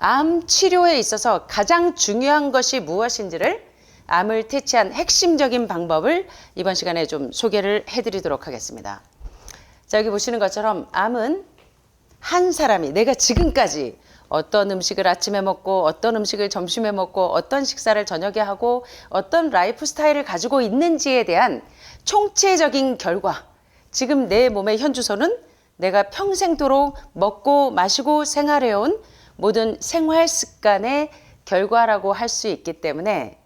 암 치료에 있어서 가장 중요한 것이 무엇인지를 암을 퇴치한 핵심적인 방법을 이번 시간에 좀 소개를 해드리도록 하겠습니다. 자, 여기 보시는 것처럼 암은 한 사람이 내가 지금까지 어떤 음식을 아침에 먹고 어떤 음식을 점심에 먹고 어떤 식사를 저녁에 하고 어떤 라이프 스타일을 가지고 있는지에 대한 총체적인 결과, 지금 내 몸의 현주소는 내가 평생도록 먹고 마시고 생활해온 모든 생활 습관의 결과라고 할 수 있기 때문에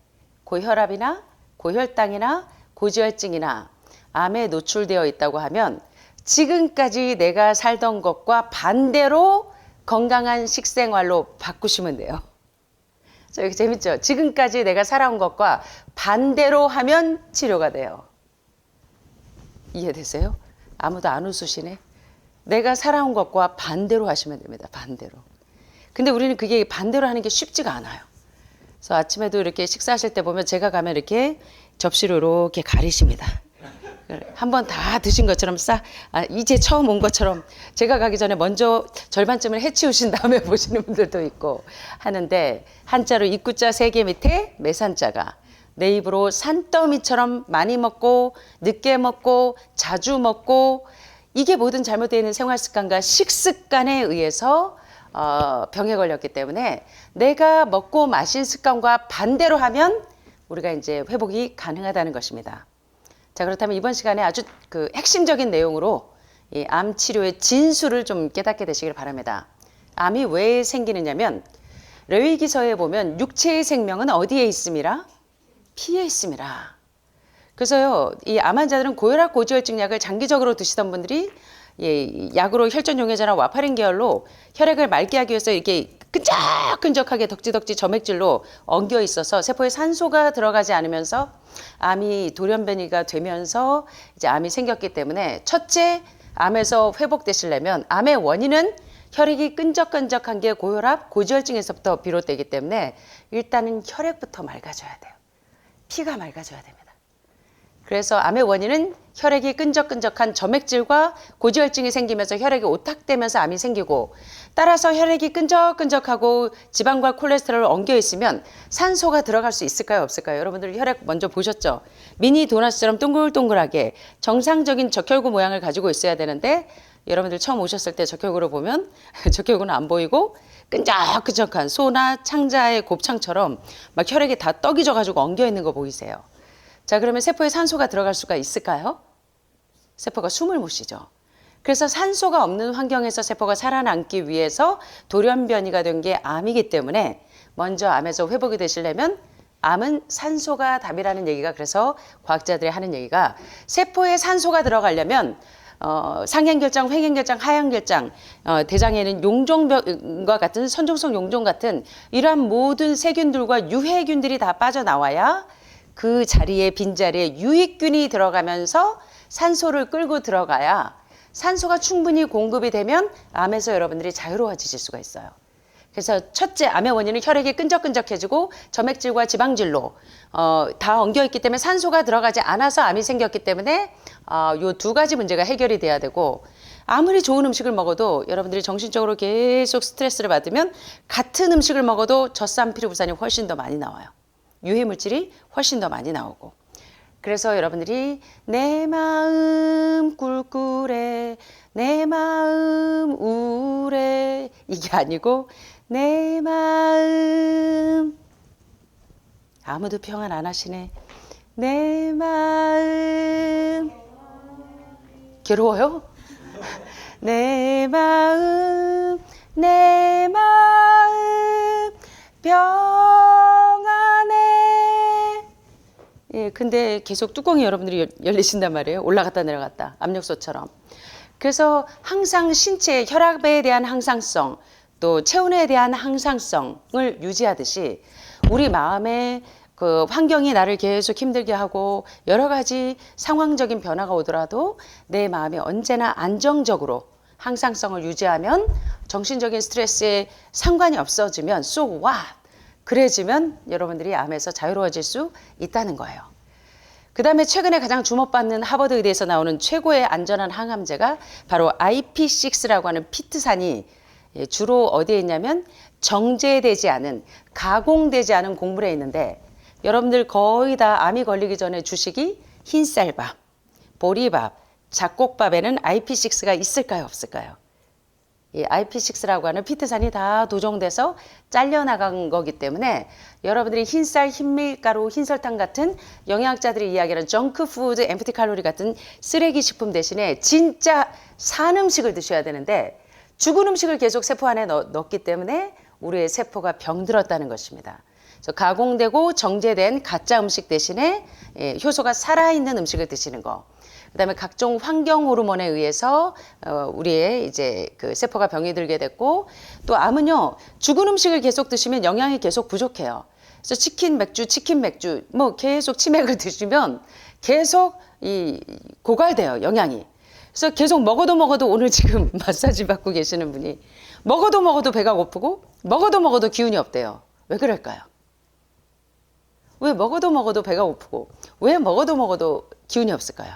고혈압이나 고혈당이나 고지혈증이나 암에 노출되어 있다고 하면 지금까지 내가 살던 것과 반대로 건강한 식생활로 바꾸시면 돼요. 자, 여기 재밌죠? 지금까지 내가 살아온 것과 반대로 하면 치료가 돼요. 이해되세요? 아무도 안 웃으시네. 내가 살아온 것과 반대로 하시면 됩니다. 반대로. 근데 우리는 그게 반대로 하는 게 쉽지가 않아요. 그래서 아침에도 이렇게 식사하실 때 보면 제가 가면 이렇게 접시로 이렇게 가리십니다. 한번 다 드신 것처럼 이제 처음 온 것처럼 제가 가기 전에 먼저 절반쯤을 해치우신 다음에 보시는 분들도 있고 하는데, 한자로 입구자 3개 밑에 매산자가 내 입으로 산더미처럼 많이 먹고 늦게 먹고 자주 먹고, 이게 모든 잘못되어 있는 생활 습관과 식습관에 의해서 병에 걸렸기 때문에 내가 먹고 마신 습관과 반대로 하면 우리가 이제 회복이 가능하다는 것입니다. 자, 그렇다면 이번 시간에 아주 그 핵심적인 내용으로 이 암 치료의 진수를 좀 깨닫게 되시길 바랍니다. 암이 왜 생기느냐면 레위기서에 보면 육체의 생명은 어디에 있음이라? 피에 있음이라. 그래서요, 이 암 환자들은 고혈압 고지혈증 약을 장기적으로 드시던 분들이 약으로 혈전 용해제나 와파린 계열로 혈액을 맑게 하기 위해서 이렇게 끈적끈적하게 덕지덕지 점액질로 엉겨 있어서 세포에 산소가 들어가지 않으면서 암이 돌연변이가 되면서 이제 암이 생겼기 때문에, 첫째, 암에서 회복되시려면 암의 원인은 혈액이 끈적끈적한 게 고혈압, 고지혈증에서부터 비롯되기 때문에 일단은 혈액부터 맑아져야 돼요. 피가 맑아져야 됩니다. 그래서 암의 원인은 혈액이 끈적끈적한 점액질과 고지혈증이 생기면서 혈액이 오탁되면서 암이 생기고, 따라서 혈액이 끈적끈적하고 지방과 콜레스테롤을 엉겨 있으면 산소가 들어갈 수 있을까요, 없을까요? 여러분들 혈액 먼저 보셨죠? 미니 도넛처럼 동글동글하게 정상적인 적혈구 모양을 가지고 있어야 되는데, 여러분들 처음 오셨을 때 적혈구를 보면 적혈구는 안 보이고 끈적끈적한 소나 창자의 곱창처럼 막 혈액이 다 떡이 져가지고 엉겨 있는 거 보이세요? 자, 그러면 세포에 산소가 들어갈 수가 있을까요? 세포가 숨을 못 쉬죠. 그래서 산소가 없는 환경에서 세포가 살아남기 위해서 돌연변이가 된 게 암이기 때문에, 먼저 암에서 회복이 되시려면 암은 산소가 답이라는 얘기가, 그래서 과학자들이 하는 얘기가 세포에 산소가 들어가려면 상행결장, 횡행결장, 하행결장, 대장에는 용종과 같은 선종성 용종 같은 이러한 모든 세균들과 유해균들이 다 빠져나와야 그 자리에, 빈자리에 유익균이 들어가면서 산소를 끌고 들어가야 산소가 충분히 공급이 되면 암에서 여러분들이 자유로워지실 수가 있어요. 그래서 첫째, 암의 원인은 혈액이 끈적끈적해지고 점액질과 지방질로 다 엉겨 있기 때문에 산소가 들어가지 않아서 암이 생겼기 때문에 요 2가지 문제가 해결이 돼야 되고, 아무리 좋은 음식을 먹어도 여러분들이 정신적으로 계속 스트레스를 받으면 같은 음식을 먹어도 젖산피루부산이 훨씬 더 많이 나와요. 유해물질이 훨씬 더 많이 나오고. 그래서 여러분들이 내 마음 꿀꿀해, 내 마음 우울해, 이게 아니고 내 마음, 아무도 평안 안 하시네. 내 마음 괴로워요? 내 마음, 내 마음 평안해. 예, 근데 계속 뚜껑이 여러분들이 열리신단 말이에요. 올라갔다 내려갔다, 압력솥처럼. 그래서 항상 신체의 혈압에 대한 항상성, 또 체온에 대한 항상성을 유지하듯이 우리 마음의 그 환경이 나를 계속 힘들게 하고 여러 가지 상황적인 변화가 오더라도 내 마음이 언제나 안정적으로 항상성을 유지하면, 정신적인 스트레스에 상관이 없어지면 so what? 그래지면 여러분들이 암에서 자유로워질 수 있다는 거예요. 그 다음에 최근에 가장 주목받는 하버드 의대에서 나오는 최고의 안전한 항암제가 바로 IP6라고 하는 피트산이 주로 어디에 있냐면 정제되지 않은, 가공되지 않은 곡물에 있는데 여러분들 거의 다 암이 걸리기 전에 주식이 흰쌀밥, 보리밥, 잡곡밥에는 IP6가 있을까요, 없을까요? 이 IP6라고 하는 피트산이 다 도정돼서 잘려나간 거기 때문에 여러분들이 흰쌀, 흰밀가루, 흰설탕 같은 영양학자들이 이야기하는 정크푸드, 엠프티 칼로리 같은 쓰레기 식품 대신에 진짜 산 음식을 드셔야 되는데 죽은 음식을 계속 세포 안에 넣었기 때문에 우리의 세포가 병들었다는 것입니다. 그래서 가공되고 정제된 가짜 음식 대신에 효소가 살아있는 음식을 드시는 거. 그다음에 각종 환경 호르몬에 의해서 우리의 이제 그 세포가 병이 들게 됐고, 또 암은요 죽은 음식을 계속 드시면 영양이 계속 부족해요. 그래서 치킨 맥주 뭐 계속 치맥을 드시면 계속 이 고갈돼요, 영양이. 그래서 계속 먹어도 오늘 지금 마사지 받고 계시는 분이 먹어도 배가 고프고 먹어도 기운이 없대요. 왜 그럴까요? 왜 먹어도 배가 고프고 왜 먹어도 기운이 없을까요?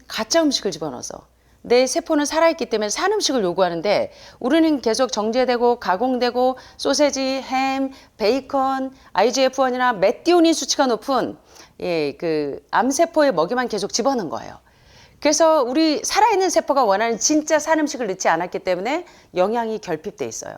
가짜 음식을 집어넣어서 내 세포는 살아있기 때문에 산 음식을 요구하는데 우리는 계속 정제되고 가공되고 소세지, 햄, 베이컨, IGF-1이나 메띠오닌 수치가 높은 그 암세포의 먹이만 계속 집어넣은 거예요. 그래서 우리 살아있는 세포가 원하는 진짜 산 음식을 넣지 않았기 때문에 영양이 결핍돼 있어요.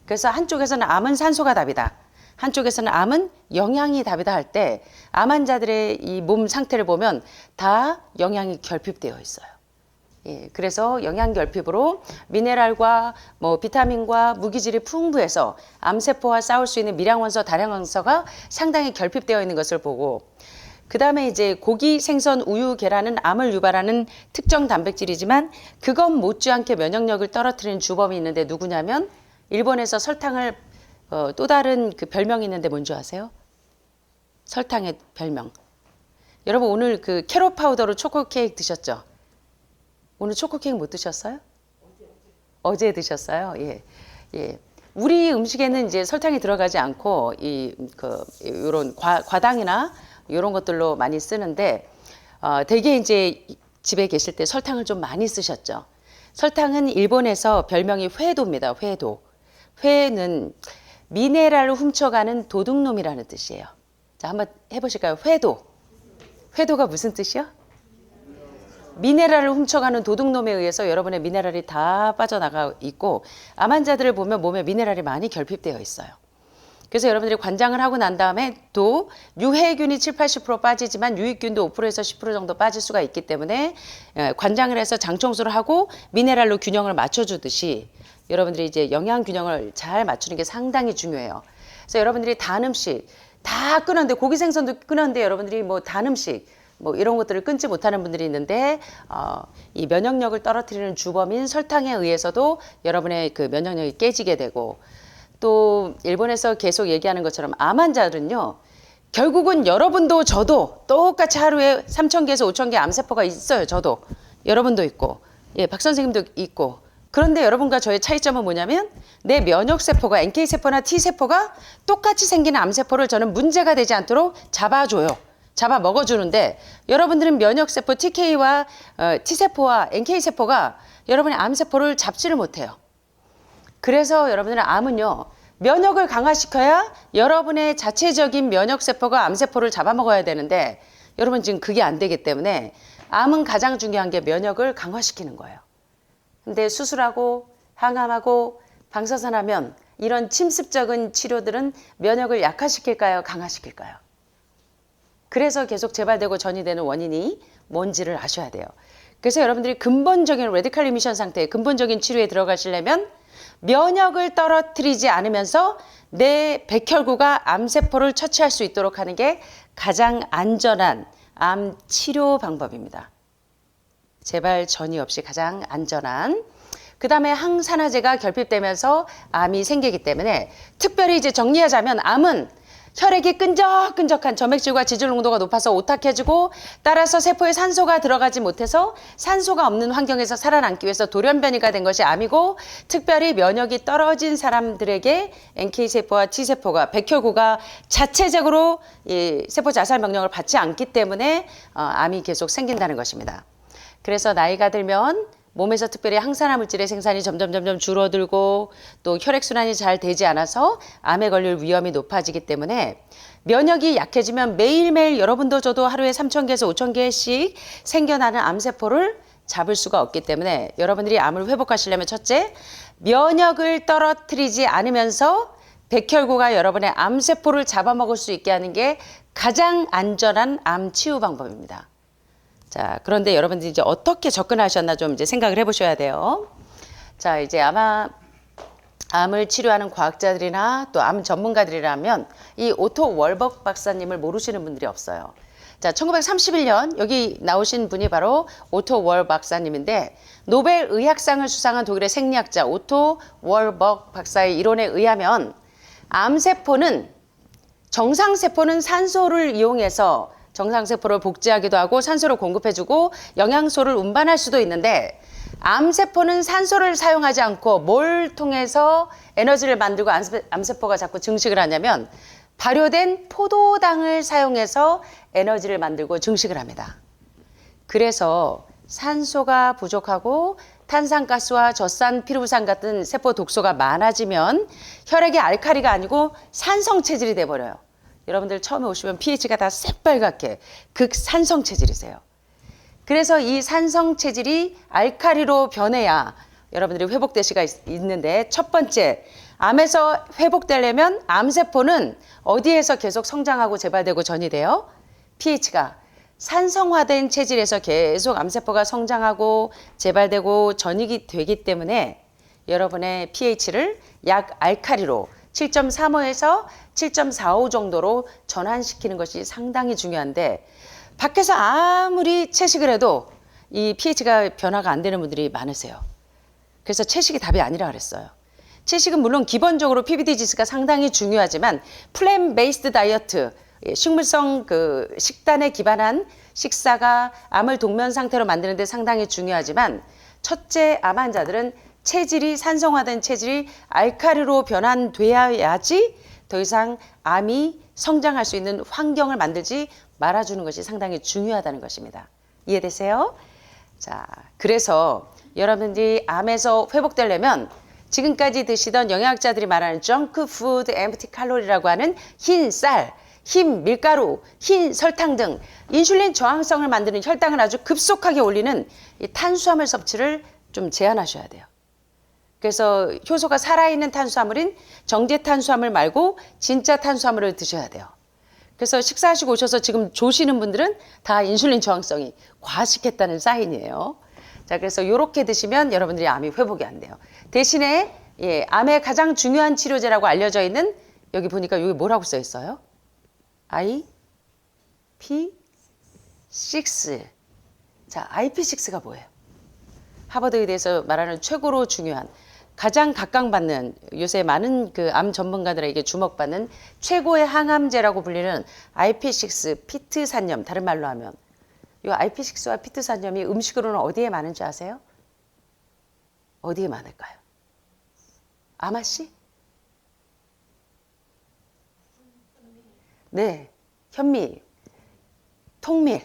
그래서 한쪽에서는 암은 산소가 답이다, 한쪽에서는 암은 영양이 답이다 할 때 암 환자들의 이 몸 상태를 보면 다 영양이 결핍되어 있어요. 그래서 영양 결핍으로 미네랄과 뭐 비타민과 무기질이 풍부해서 암세포와 싸울 수 있는 미량원소, 다량원소가 상당히 결핍되어 있는 것을 보고, 그 다음에 이제 고기, 생선, 우유, 계란은 암을 유발하는 특정 단백질이지만 그것 못지않게 면역력을 떨어뜨리는 주범이 있는데 누구냐면 일본에서 설탕을 또 다른 그 별명이 있는데 뭔지 아세요? 설탕의 별명. 여러분 오늘 그 캐럿 파우더로 초코 케이크 드셨죠? 오늘 초코 케이크 못 드셨어요? 어제 드셨어요? 예. 우리 음식에는 이제 설탕이 들어가지 않고 요런 과당이나 이런 것들로 많이 쓰는데 되게 이제 집에 계실 때 설탕을 좀 많이 쓰셨죠. 설탕은 일본에서 별명이 회도입니다. 회도. 회는 미네랄을 훔쳐가는 도둑놈이라는 뜻이에요. 자, 한번 해보실까요? 회도. 회도가 무슨 뜻이요? 미네랄을 훔쳐가는 도둑놈에 의해서 여러분의 미네랄이 다 빠져나가 있고 암 환자들을 보면 몸에 미네랄이 많이 결핍되어 있어요. 그래서 여러분들이 관장을 하고 난 다음에 또 유해균이 70-80% 빠지지만 유익균도 5%에서 10% 정도 빠질 수가 있기 때문에 관장을 해서 장 청소를 하고 미네랄로 균형을 맞춰주듯이 여러분들이 이제 영양 균형을 잘 맞추는 게 상당히 중요해요. 그래서 여러분들이 단 음식 다 끊었는데 고기 생선도 끊었는데 여러분들이 뭐 단 음식 뭐 이런 것들을 끊지 못하는 분들이 있는데 이 면역력을 떨어뜨리는 주범인 설탕에 의해서도 여러분의 그 면역력이 깨지게 되고, 또 일본에서 계속 얘기하는 것처럼 암 환자들은요 결국은 여러분도 저도 똑같이 하루에 3,000개에서 5,000개 암세포가 있어요. 저도 여러분도 있고 박 선생님도 있고. 그런데 여러분과 저의 차이점은 뭐냐면 내 면역세포가 NK세포나 T세포가 똑같이 생기는 암세포를 저는 문제가 되지 않도록 잡아줘요. 잡아 먹어주는데 여러분들은 면역세포 TK와 T세포와 NK세포가 여러분의 암세포를 잡지를 못해요. 그래서 여러분들은 암은요 면역을 강화시켜야 여러분의 자체적인 면역세포가 암세포를 잡아먹어야 되는데 여러분 지금 그게 안 되기 때문에 암은 가장 중요한 게 면역을 강화시키는 거예요. 근데 수술하고 항암하고 방사선하면 이런 침습적인 치료들은 면역을 약화시킬까요? 강화시킬까요? 그래서 계속 재발되고 전이 되는 원인이 뭔지를 아셔야 돼요. 그래서 여러분들이 근본적인 레디칼 리미션 상태의 근본적인 치료에 들어가시려면 면역을 떨어뜨리지 않으면서 내 백혈구가 암세포를 처치할 수 있도록 하는 게 가장 안전한 암 치료 방법입니다. 재발 전이 없이 가장 안전한. 그 다음에 항산화제가 결핍되면서 암이 생기기 때문에 특별히 이제 정리하자면 암은 혈액이 끈적끈적한 점액질과 지질 농도가 높아서 오탁해지고 따라서 세포에 산소가 들어가지 못해서 산소가 없는 환경에서 살아남기 위해서 돌연변이가 된 것이 암이고, 특별히 면역이 떨어진 사람들에게 NK세포와 T세포가 백혈구가 자체적으로 이 세포 자살 명령을 받지 않기 때문에 암이 계속 생긴다는 것입니다. 그래서 나이가 들면 몸에서 특별히 항산화 물질의 생산이 점점 줄어들고 또 혈액순환이 잘 되지 않아서 암에 걸릴 위험이 높아지기 때문에 면역이 약해지면 매일매일 여러분도 저도 하루에 3,000개에서 5,000개씩 생겨나는 암세포를 잡을 수가 없기 때문에 여러분들이 암을 회복하시려면 첫째, 면역을 떨어뜨리지 않으면서 백혈구가 여러분의 암세포를 잡아먹을 수 있게 하는 게 가장 안전한 암 치유 방법입니다. 자, 그런데 여러분들이 이제 어떻게 접근하셨나 좀 이제 생각을 해보셔야 돼요. 자, 이제 아마 암을 치료하는 과학자들이나 또 암 전문가들이라면 이 오토 월벅 박사님을 모르시는 분들이 없어요. 자, 1931년 여기 나오신 분이 바로 오토 월 박사님인데 노벨 의학상을 수상한 독일의 생리학자 오토 월벅 박사의 이론에 의하면 암세포는 정상세포는 산소를 이용해서 정상세포를 복제하기도 하고 산소를 공급해주고 영양소를 운반할 수도 있는데 암세포는 산소를 사용하지 않고 뭘 통해서 에너지를 만들고 암세포가 자꾸 증식을 하냐면 발효된 포도당을 사용해서 에너지를 만들고 증식을 합니다. 그래서 산소가 부족하고 탄산가스와 젖산 피루산 같은 세포 독소가 많아지면 혈액이 알칼리가 아니고 산성 체질이 돼버려요. 여러분들 처음에 오시면 pH가 다 새빨갛게 극산성 체질이세요. 그래서 이 산성 체질이 알칼리로 변해야 여러분들이 회복될 수가 있는데 첫 번째, 암에서 회복되려면 암세포는 어디에서 계속 성장하고 재발되고 전이 돼요? pH가 산성화된 체질에서 계속 암세포가 성장하고 재발되고 전이기 되기 때문에 여러분의 pH를 약 알칼리로 7.35에서 7.45 정도로 전환시키는 것이 상당히 중요한데 밖에서 아무리 채식을 해도 이 pH가 변화가 안 되는 분들이 많으세요. 그래서 채식이 답이 아니라 그랬어요. 채식은 물론 기본적으로 PBD 지수가 상당히 중요하지만 플랜 베이스드 다이어트, 식물성 그 식단에 기반한 식사가 암을 동면 상태로 만드는 데 상당히 중요하지만 첫째 암 환자들은 체질이 산성화된 체질이 알칼리로 변환돼야지 더 이상 암이 성장할 수 있는 환경을 만들지 말아주는 것이 상당히 중요하다는 것입니다. 이해되세요? 자, 그래서 여러분들이 암에서 회복되려면 지금까지 드시던 영양학자들이 말하는 정크 푸드 엠프티 칼로리라고 하는 흰 쌀, 흰 밀가루, 흰 설탕 등 인슐린 저항성을 만드는 혈당을 아주 급속하게 올리는 이 탄수화물 섭취를 좀 제한하셔야 돼요. 그래서 효소가 살아있는 탄수화물인 정제 탄수화물 말고 진짜 탄수화물을 드셔야 돼요. 그래서 식사하시고 오셔서 지금 조시는 분들은 다 인슐린 저항성이 과식했다는 사인이에요. 자, 그래서 이렇게 드시면 여러분들이 암이 회복이 안 돼요. 대신에 암의 가장 중요한 치료제라고 알려져 있는 여기 보니까 여기 뭐라고 써 있어요? IP6. 자, IP6가 뭐예요? 하버드 의대에서 말하는 최고로 중요한 가장 각광받는 요새 많은 그 암 전문가들에게 주목받는 최고의 항암제라고 불리는 IP6 피트산염, 다른 말로 하면 이 IP6와 피트산염이 음식으로는 어디에 많은지 아세요? 어디에 많을까요? 아마씨? 네, 현미, 통밀,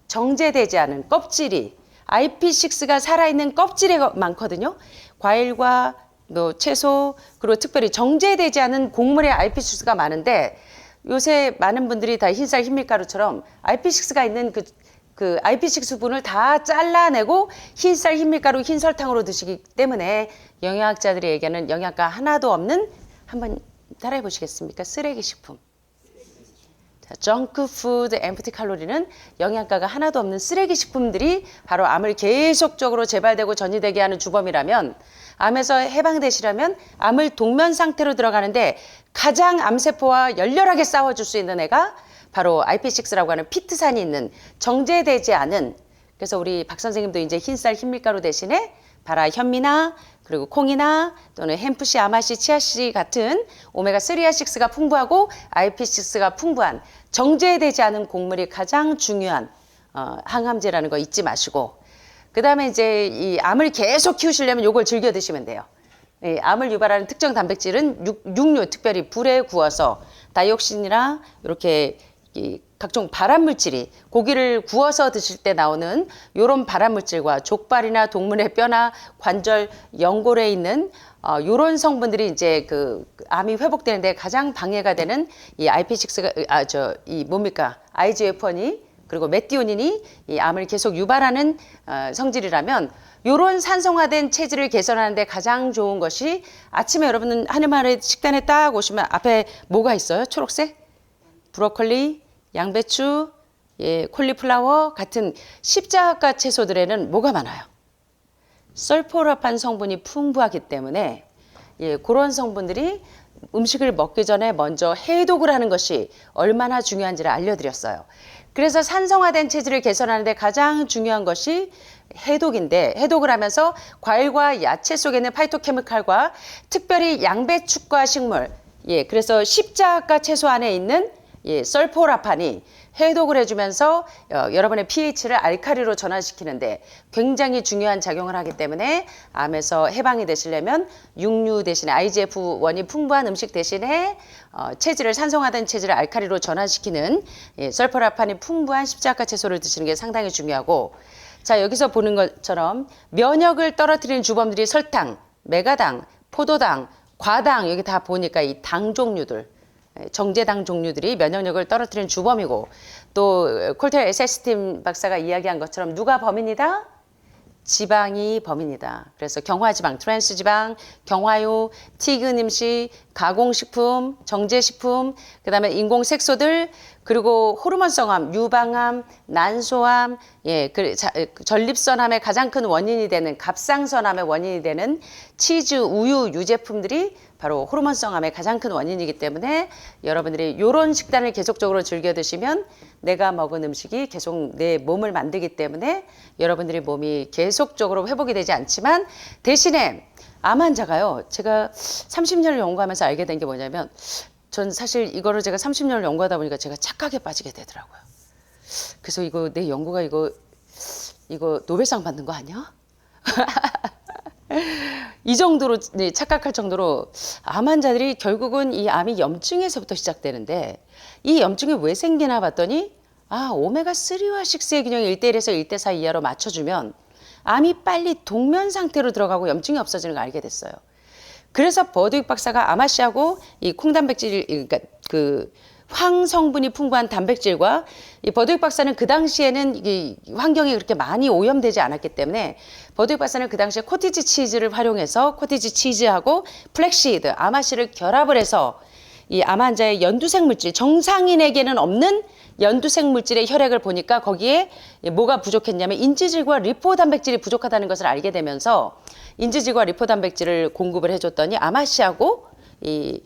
정제되지 않은 껍질이 IP6가 살아있는 껍질에 많거든요. 과일과 뭐 채소 그리고 특별히 정제되지 않은 곡물에 IP6가 많은데 요새 많은 분들이 다 흰쌀 흰밀가루처럼 IP6가 있는 그 IP6 분을 다 잘라내고 흰쌀 흰밀가루 흰설탕으로 드시기 때문에 영양학자들이 얘기하는 영양가 하나도 없는 한번 따라해 보시겠습니까? 쓰레기 식품. 정크 푸드 엠프티 칼로리는 영양가가 하나도 없는 쓰레기 식품들이 바로 암을 계속적으로 재발되고 전이되게 하는 주범이라면 암에서 해방되시려면 암을 동면 상태로 들어가는데 가장 암세포와 열렬하게 싸워줄 수 있는 애가 바로 IP6라고 하는 피트산이 있는 정제되지 않은 그래서 우리 박 선생님도 이제 흰쌀 흰밀가루 대신에 바라 현미나 그리고 콩이나 또는 햄프씨, 아마씨, 치아씨 같은 오메가3와 6가 풍부하고 IP6가 풍부한 정제되지 않은 곡물이 가장 중요한 항암제라는 거 잊지 마시고 그 다음에 이제 이 암을 계속 키우시려면 이걸 즐겨 드시면 돼요. 이 암을 유발하는 특정 단백질은 육류, 특별히 불에 구워서 다이옥신이나 이렇게 각종 발암물질이 고기를 구워서 드실 때 나오는 요런 발암물질과 족발이나 동물의 뼈나 관절, 연골에 있는 요런 성분들이 이제 그 암이 회복되는데 가장 방해가 되는 이 IP6가 이 뭡니까? IGF-1이 그리고 메티오닌이 이 암을 계속 유발하는 성질이라면 요런 산성화된 체질을 개선하는 데 가장 좋은 것이 아침에 여러분은 하늘마을의 식단에 딱 오시면 앞에 뭐가 있어요? 초록색? 브로콜리, 양배추, 예, 콜리플라워 같은 십자가 채소들에는 뭐가 많아요? 설포라판 성분이 풍부하기 때문에 예, 그런 성분들이 음식을 먹기 전에 먼저 해독을 하는 것이 얼마나 중요한지를 알려드렸어요. 그래서 산성화된 체질을 개선하는 데 가장 중요한 것이 해독인데 해독을 하면서 과일과 야채 속에 있는 파이토케미칼과 특별히 양배축과 식물 예, 그래서 십자가 채소 안에 있는 예, 설포라판이 해독을 해주면서 여러분의 pH를 알칼리로 전환시키는데 굉장히 중요한 작용을 하기 때문에 암에서 해방이 되시려면 육류 대신에 IGF-1이 풍부한 음식 대신에 체질을 산성화된 체질을 알칼리로 전환시키는 예, 설포라판이 풍부한 십자가 채소를 드시는 게 상당히 중요하고 자 여기서 보는 것처럼 면역을 떨어뜨리는 주범들이 설탕, 메가당, 포도당, 과당 여기 다 보니까 이 당 종류들 정제당 종류들이 면역력을 떨어뜨리는 주범이고 또 콜텔 에세스틴 박사가 이야기한 것처럼 누가 범인이다? 지방이 범인이다. 그래서 경화지방, 트랜스지방, 경화유, 티근 임시, 가공식품, 정제식품, 그다음에 인공색소들 그리고 호르몬성암, 유방암, 난소암, 예, 전립선암의 가장 큰 원인이 되는 갑상선암의 원인이 되는 치즈, 우유, 유제품들이 바로 호르몬성암의 가장 큰 원인이기 때문에 여러분들이 이런 식단을 계속적으로 즐겨 드시면 내가 먹은 음식이 계속 내 몸을 만들기 때문에 여러분들의 몸이 계속적으로 회복이 되지 않지만 대신에 암 환자가요. 제가 30년을 연구하면서 알게 된 게 뭐냐면 전 사실 이거를 제가 30년을 연구하다 보니까 제가 착각에 빠지게 되더라고요. 그래서 이거 내 연구가 이거 노벨상 받는 거 아니야? 이 정도로 착각할 정도로 암 환자들이 결국은 이 암이 염증에서부터 시작되는데 이 염증이 왜 생기나 봤더니 오메가3와 6의 균형이 1대1에서 1대4 이하로 맞춰주면 암이 빨리 동면 상태로 들어가고 염증이 없어지는 걸 알게 됐어요. 그래서 버드윅 박사가 아마씨하고 이 콩단백질 그러니까 그 황성분이 풍부한 단백질과 이 버드윅 박사는 그 당시에는 이 환경이 그렇게 많이 오염되지 않았기 때문에 버드윅 박사는 그 당시에 코티지 치즈를 활용해서 코티지 치즈하고 플렉시드, 아마씨를 결합을 해서 이 암 환자의 연두색 물질, 정상인에게는 없는 연두색 물질의 혈액을 보니까 거기에 뭐가 부족했냐면 인지질과 리포 단백질이 부족하다는 것을 알게 되면서 인지질과 리포 단백질을 공급을 해줬더니 아마씨하고 이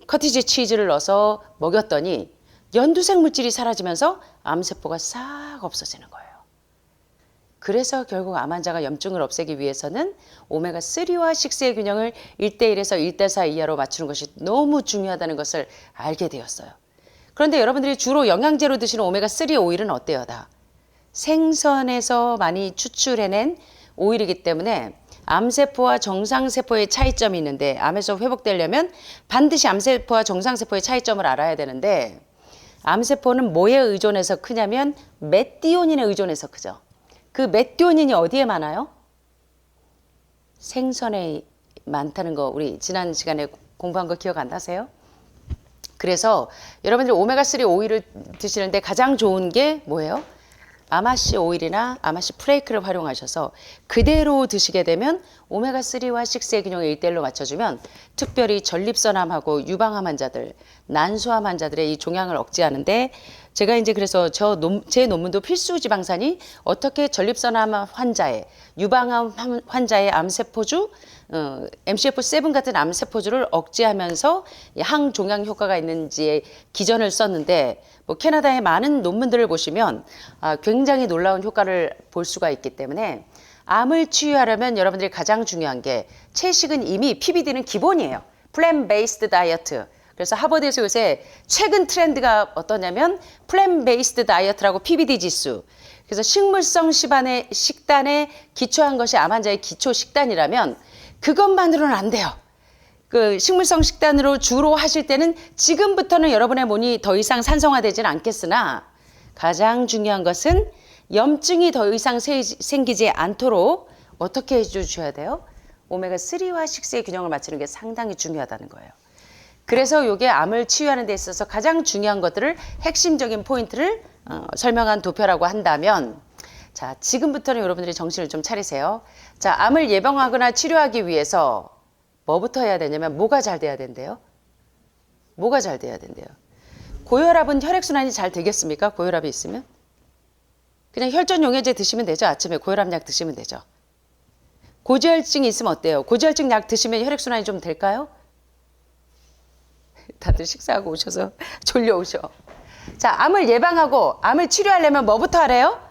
커티지 치즈를 넣어서 먹였더니 연두색 물질이 사라지면서 암세포가 싹 없어지는 거예요. 그래서 결국 암 환자가 염증을 없애기 위해서는 오메가3와 6의 균형을 1대1에서 1대4 이하로 맞추는 것이 너무 중요하다는 것을 알게 되었어요. 그런데 여러분들이 주로 영양제로 드시는 오메가3 오일은 어때요? 다 생선에서 많이 추출해낸 오일이기 때문에 암세포와 정상세포의 차이점이 있는데 암에서 회복되려면 반드시 암세포와 정상세포의 차이점을 알아야 되는데 암세포는 뭐에 의존해서 크냐면 메티오닌에 의존해서 크죠. 그 메티오닌이 어디에 많아요? 생선에 많다는 거 우리 지난 시간에 공부한 거 기억 안 나세요? 그래서 여러분들이 오메가3 오일을 드시는데 가장 좋은 게 뭐예요? 아마씨 오일이나 아마씨 프레이크를 활용하셔서 그대로 드시게 되면 오메가3와 6의 균형을 1대1로 맞춰주면 특별히 전립선암하고 유방암 환자들, 난소암 환자들의 이 종양을 억제하는데 제가 이제 그래서 제 논문도 필수 지방산이 어떻게 전립선암 환자의 유방암 환자의 암세포주 MCF7 같은 암세포주를 억제하면서 항종양 효과가 있는지에 기전을 썼는데 뭐 캐나다의 많은 논문들을 보시면 굉장히 놀라운 효과를 볼 수가 있기 때문에 암을 치유하려면 여러분들이 가장 중요한 게 채식은 이미 PBD는 기본이에요. 플랜 베이스드 다이어트. 그래서 하버드에서 요새 최근 트렌드가 어떠냐면 플랜 베이스드 다이어트라고 PBD 지수. 그래서 식물성 식단에 기초한 것이 암 환자의 기초 식단이라면 그것만으로는 안 돼요. 그 식물성 식단으로 주로 하실 때는 지금부터는 여러분의 몸이 더 이상 산성화되지는 않겠으나 가장 중요한 것은 염증이 더 이상 생기지 않도록 어떻게 해주셔야 돼요? 오메가3와 6의 균형을 맞추는 게 상당히 중요하다는 거예요. 그래서 이게 암을 치유하는 데 있어서 가장 중요한 것들을 핵심적인 포인트를 설명한 도표라고 한다면 자, 지금부터는 여러분들이 정신을 좀 차리세요. 자, 암을 예방하거나 치료하기 위해서 뭐부터 해야 되냐면 뭐가 잘 돼야 된대요? 뭐가 잘 돼야 된대요? 고혈압은 혈액순환이 잘 되겠습니까? 고혈압이 있으면? 그냥 혈전용해제 드시면 되죠. 아침에 고혈압 약 드시면 되죠. 고지혈증이 있으면 어때요? 고지혈증 약 드시면 혈액순환이 좀 될까요? 다들 식사하고 오셔서 졸려오셔. 자, 암을 예방하고 암을 치료하려면 뭐부터 하래요?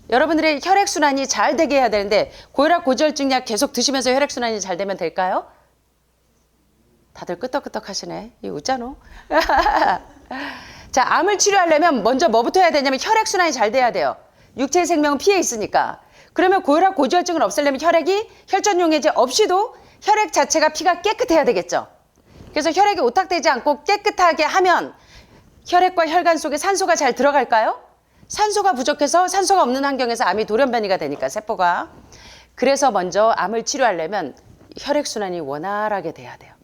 여러분들의 혈액순환이 잘 되게 해야 되는데 고혈압 고지혈증 약 계속 드시면서 혈액순환이 잘 되면 될까요? 다들 끄떡끄떡 하시네. 이 웃잖아. 자, 암을 치료하려면 먼저 뭐부터 해야 되냐면 혈액순환이 잘 돼야 돼요. 육체의 생명은 피해 있으니까. 그러면 고혈압 고지혈증을 없애려면 혈액이 혈전용해제 없이도 혈액 자체가 피가 깨끗해야 되겠죠. 그래서 혈액이 오탁되지 않고 깨끗하게 하면 혈액과 혈관 속에 산소가 잘 들어갈까요? 산소가 부족해서 산소가 없는 환경에서 암이 돌연변이가 되니까 세포가. 그래서 먼저 암을 치료하려면 혈액순환이 원활하게 돼야 돼요.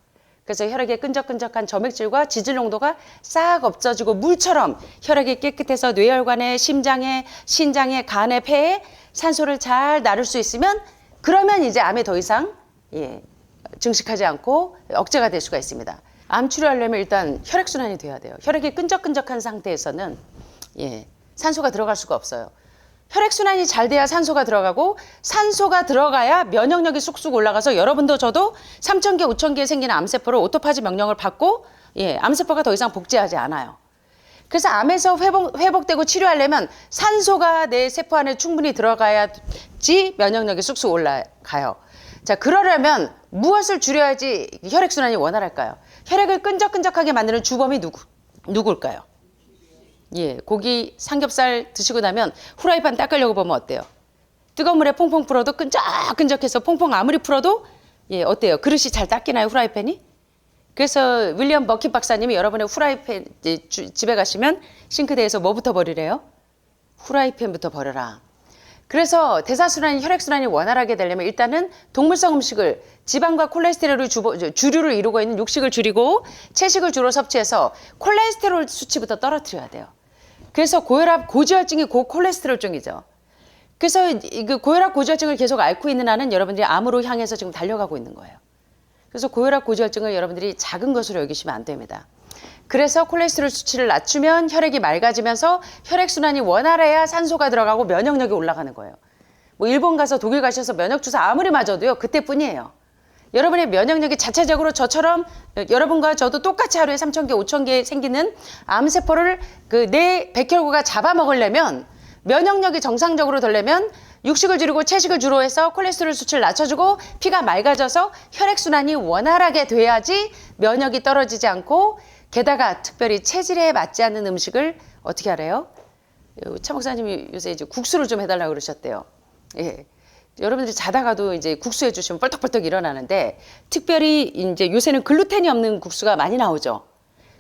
그래서 혈액의 끈적끈적한 점액질과 지질 농도가 싹 없어지고 물처럼 혈액이 깨끗해서 뇌혈관에 심장에 신장에 간에 폐에 산소를 잘 나를 수 있으면 그러면 이제 암이 더 이상 증식하지 않고 억제가 될 수가 있습니다. 암 치료하려면 일단 혈액순환이 돼야 돼요. 혈액이 끈적끈적한 상태에서는 산소가 들어갈 수가 없어요. 혈액순환이 잘 돼야 산소가 들어가고 산소가 들어가야 면역력이 쑥쑥 올라가서 여러분도 저도 3,000개, 5,000개 생기는 암세포를 오토파지 명령을 받고 암세포가 더 이상 복제하지 않아요. 그래서 암에서 회복되고 치료하려면 산소가 내 세포 안에 충분히 들어가야지 면역력이 쑥쑥 올라가요. 자, 그러려면 무엇을 줄여야지 혈액순환이 원활할까요? 혈액을 끈적끈적하게 만드는 주범이 누굴까요? 고기 삼겹살 드시고 나면 후라이팬 닦으려고 보면 어때요? 뜨거운 물에 퐁퐁 풀어도 끈적끈적해서 퐁퐁 아무리 풀어도 어때요? 그릇이 잘 닦이나요, 후라이팬이? 그래서 윌리엄 버킷 박사님이 여러분의 후라이팬 집에 가시면 싱크대에서 뭐부터 버리래요? 후라이팬부터 버려라. 그래서 대사순환이 혈액순환이 원활하게 되려면 일단은 동물성 음식을 지방과 콜레스테롤이 주류를 이루고 있는 육식을 줄이고 채식을 주로 섭취해서 콜레스테롤 수치부터 떨어뜨려야 돼요. 그래서 고혈압 고지혈증이 고콜레스테롤증이죠. 그래서 그 고혈압 고지혈증을 계속 앓고 있는 한은 여러분들이 암으로 향해서 지금 달려가고 있는 거예요. 그래서 고혈압 고지혈증을 여러분들이 작은 것으로 여기시면 안 됩니다. 그래서 콜레스테롤 수치를 낮추면 혈액이 맑아지면서 혈액순환이 원활해야 산소가 들어가고 면역력이 올라가는 거예요. 뭐 일본 가서 독일 가셔서 면역주사 아무리 맞아도요, 그때뿐이에요. 여러분의 면역력이 자체적으로 저처럼 여러분과 저도 똑같이 하루에 3,000개, 5,000개 생기는 암세포를 내 백혈구가 잡아먹으려면 면역력이 정상적으로 되려면 육식을 줄이고 채식을 주로 해서 콜레스테롤 수치를 낮춰주고 피가 맑아져서 혈액순환이 원활하게 돼야지 면역이 떨어지지 않고 게다가 특별히 체질에 맞지 않는 음식을 어떻게 하래요? 차 목사님이 요새 이제 국수를 좀 해달라고 그러셨대요. 여러분들이 자다가도 이제 국수 해주시면 뻘떡뻘떡 일어나는데 특별히 이제 요새는 글루텐이 없는 국수가 많이 나오죠.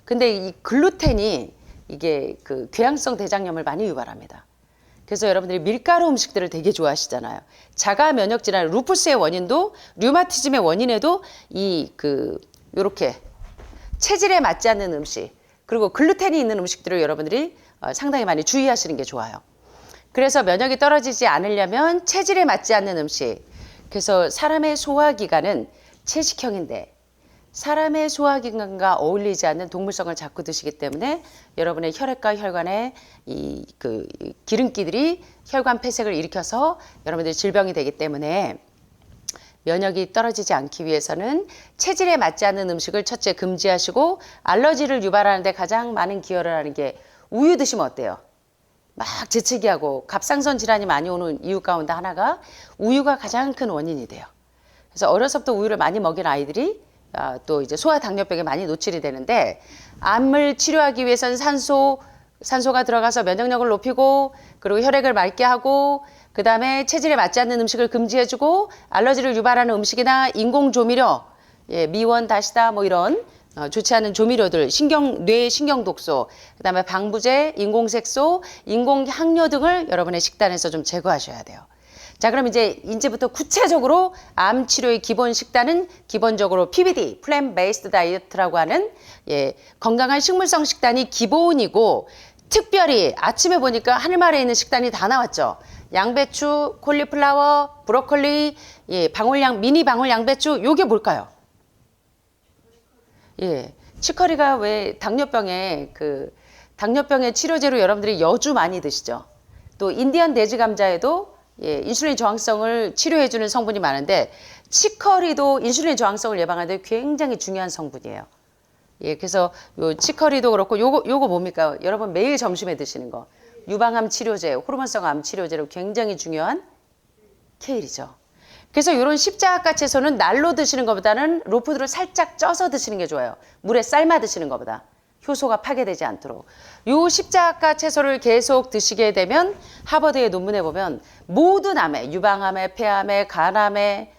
근데 이 글루텐이 이게 그 궤양성 대장염을 많이 유발합니다. 그래서 여러분들이 밀가루 음식들을 되게 좋아하시잖아요. 자가 면역 질환, 루푸스의 원인도 류마티즘의 원인에도 요렇게 체질에 맞지 않는 음식 그리고 글루텐이 있는 음식들을 여러분들이 상당히 많이 주의하시는 게 좋아요. 그래서 면역이 떨어지지 않으려면 체질에 맞지 않는 음식. 그래서 사람의 소화기관은 채식형인데 사람의 소화기관과 어울리지 않는 동물성을 자꾸 드시기 때문에 여러분의 혈액과 혈관에 기름기들이 혈관 폐색을 일으켜서 여러분들이 질병이 되기 때문에 면역이 떨어지지 않기 위해서는 체질에 맞지 않는 음식을 첫째 금지하시고 알러지를 유발하는 데 가장 많은 기여를 하는 게 우유 드시면 어때요? 막 재채기하고 갑상선 질환이 많이 오는 이유 가운데 하나가 우유가 가장 큰 원인이 돼요. 그래서 어려서부터 우유를 많이 먹인 아이들이 또 이제 소아당뇨병에 많이 노출이 되는데 암을 치료하기 위해서는 산소가 들어가서 면역력을 높이고 그리고 혈액을 맑게 하고 그 다음에 체질에 맞지 않는 음식을 금지해주고 알러지를 유발하는 음식이나 인공조미료 예, 미원, 다시다 뭐 이런 좋지 않은 조미료들, 뇌 신경 독소, 그다음에 방부제, 인공색소, 인공향료 등을 여러분의 식단에서 좀 제거하셔야 돼요. 자, 그럼 이제부터 구체적으로 암 치료의 기본 식단은 기본적으로 PBD, Plant Based Diet라고 하는 건강한 식물성 식단이 기본이고, 특별히 아침에 보니까 하늘말에 있는 식단이 다 나왔죠. 양배추, 콜리플라워, 브로콜리, 미니 방울 양배추, 요게 뭘까요? 치커리가 왜 당뇨병의 치료제로 여러분들이 여주 많이 드시죠. 또 인디언 돼지 감자에도 인슐린 저항성을 치료해주는 성분이 많은데, 치커리도 인슐린 저항성을 예방하는데 굉장히 중요한 성분이에요. 그래서 요 치커리도 그렇고, 요거 뭡니까? 여러분 매일 점심에 드시는 거. 유방암 치료제, 호르몬성 암 치료제로 굉장히 중요한 케일이죠. 그래서 이런 십자가 채소는 날로 드시는 것보다는 로푸드로 살짝 쪄서 드시는 게 좋아요. 물에 삶아 드시는 것보다. 효소가 파괴되지 않도록. 요 십자가 채소를 계속 드시게 되면 하버드의 논문에 보면 모든 암에, 유방암에, 폐암에, 간암에,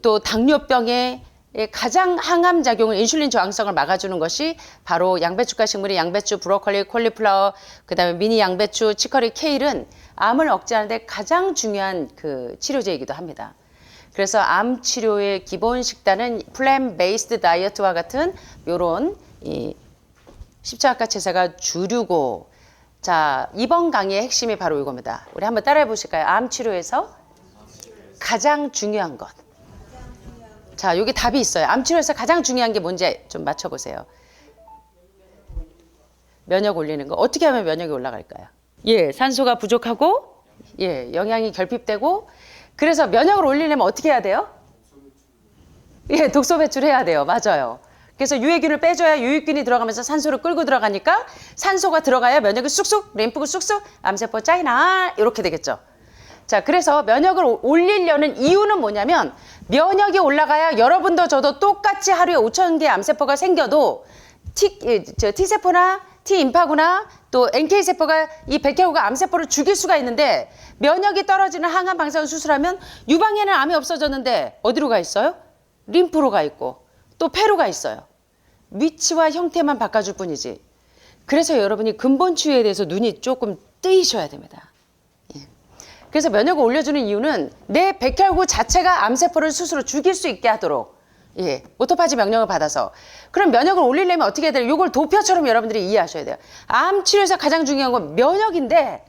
또 당뇨병에 가장 항암 작용을, 인슐린 저항성을 막아주는 것이 바로 양배추가 식물인 양배추, 브로콜리, 콜리플라워, 그다음에 미니 양배추, 치커리, 케일은 암을 억제하는 데 가장 중요한 치료제이기도 합니다. 그래서 암 치료의 기본 식단은 플랜 베이스드 다이어트와 같은 요런 십자가 채소가 주류고, 자, 이번 강의의 핵심이 바로 이겁니다. 우리 한번 따라해 보실까요? 암 치료에서 가장 중요한 것. 자, 여기 답이 있어요. 암 치료에서 가장 중요한 게 뭔지 좀 맞춰보세요. 면역 올리는 거. 어떻게 하면 면역이 올라갈까요? 산소가 부족하고, 영양이 결핍되고, 그래서 면역을 올리려면 어떻게 해야 돼요? 독소 배출해야 돼요. 맞아요. 그래서 유해균을 빼줘야 유익균이 들어가면서 산소를 끌고 들어가니까 산소가 들어가야 면역이 쑥쑥, 림프가 쑥쑥, 암세포 짜이나 이렇게 되겠죠. 자, 그래서 면역을 올리려는 이유는 뭐냐면, 면역이 올라가야 여러분도 저도 똑같이 하루에 5,000개의 암세포가 생겨도 T세포나 T임파구나 또 NK세포가 이 백혈구가 암세포를 죽일 수가 있는데, 면역이 떨어지는 항암 방사선 수술하면 유방에는 암이 없어졌는데 어디로 가 있어요? 림프로 가 있고 또 폐로 가 있어요. 위치와 형태만 바꿔줄 뿐이지. 그래서 여러분이 근본 치유에 대해서 눈이 조금 뜨이셔야 됩니다. 그래서 면역을 올려주는 이유는 내 백혈구 자체가 암세포를 스스로 죽일 수 있게 하도록 오토파지 명령을 받아서. 그럼 면역을 올리려면 어떻게 해야 돼요? 이걸 도표처럼 여러분들이 이해하셔야 돼요. 암 치료에서 가장 중요한 건 면역인데,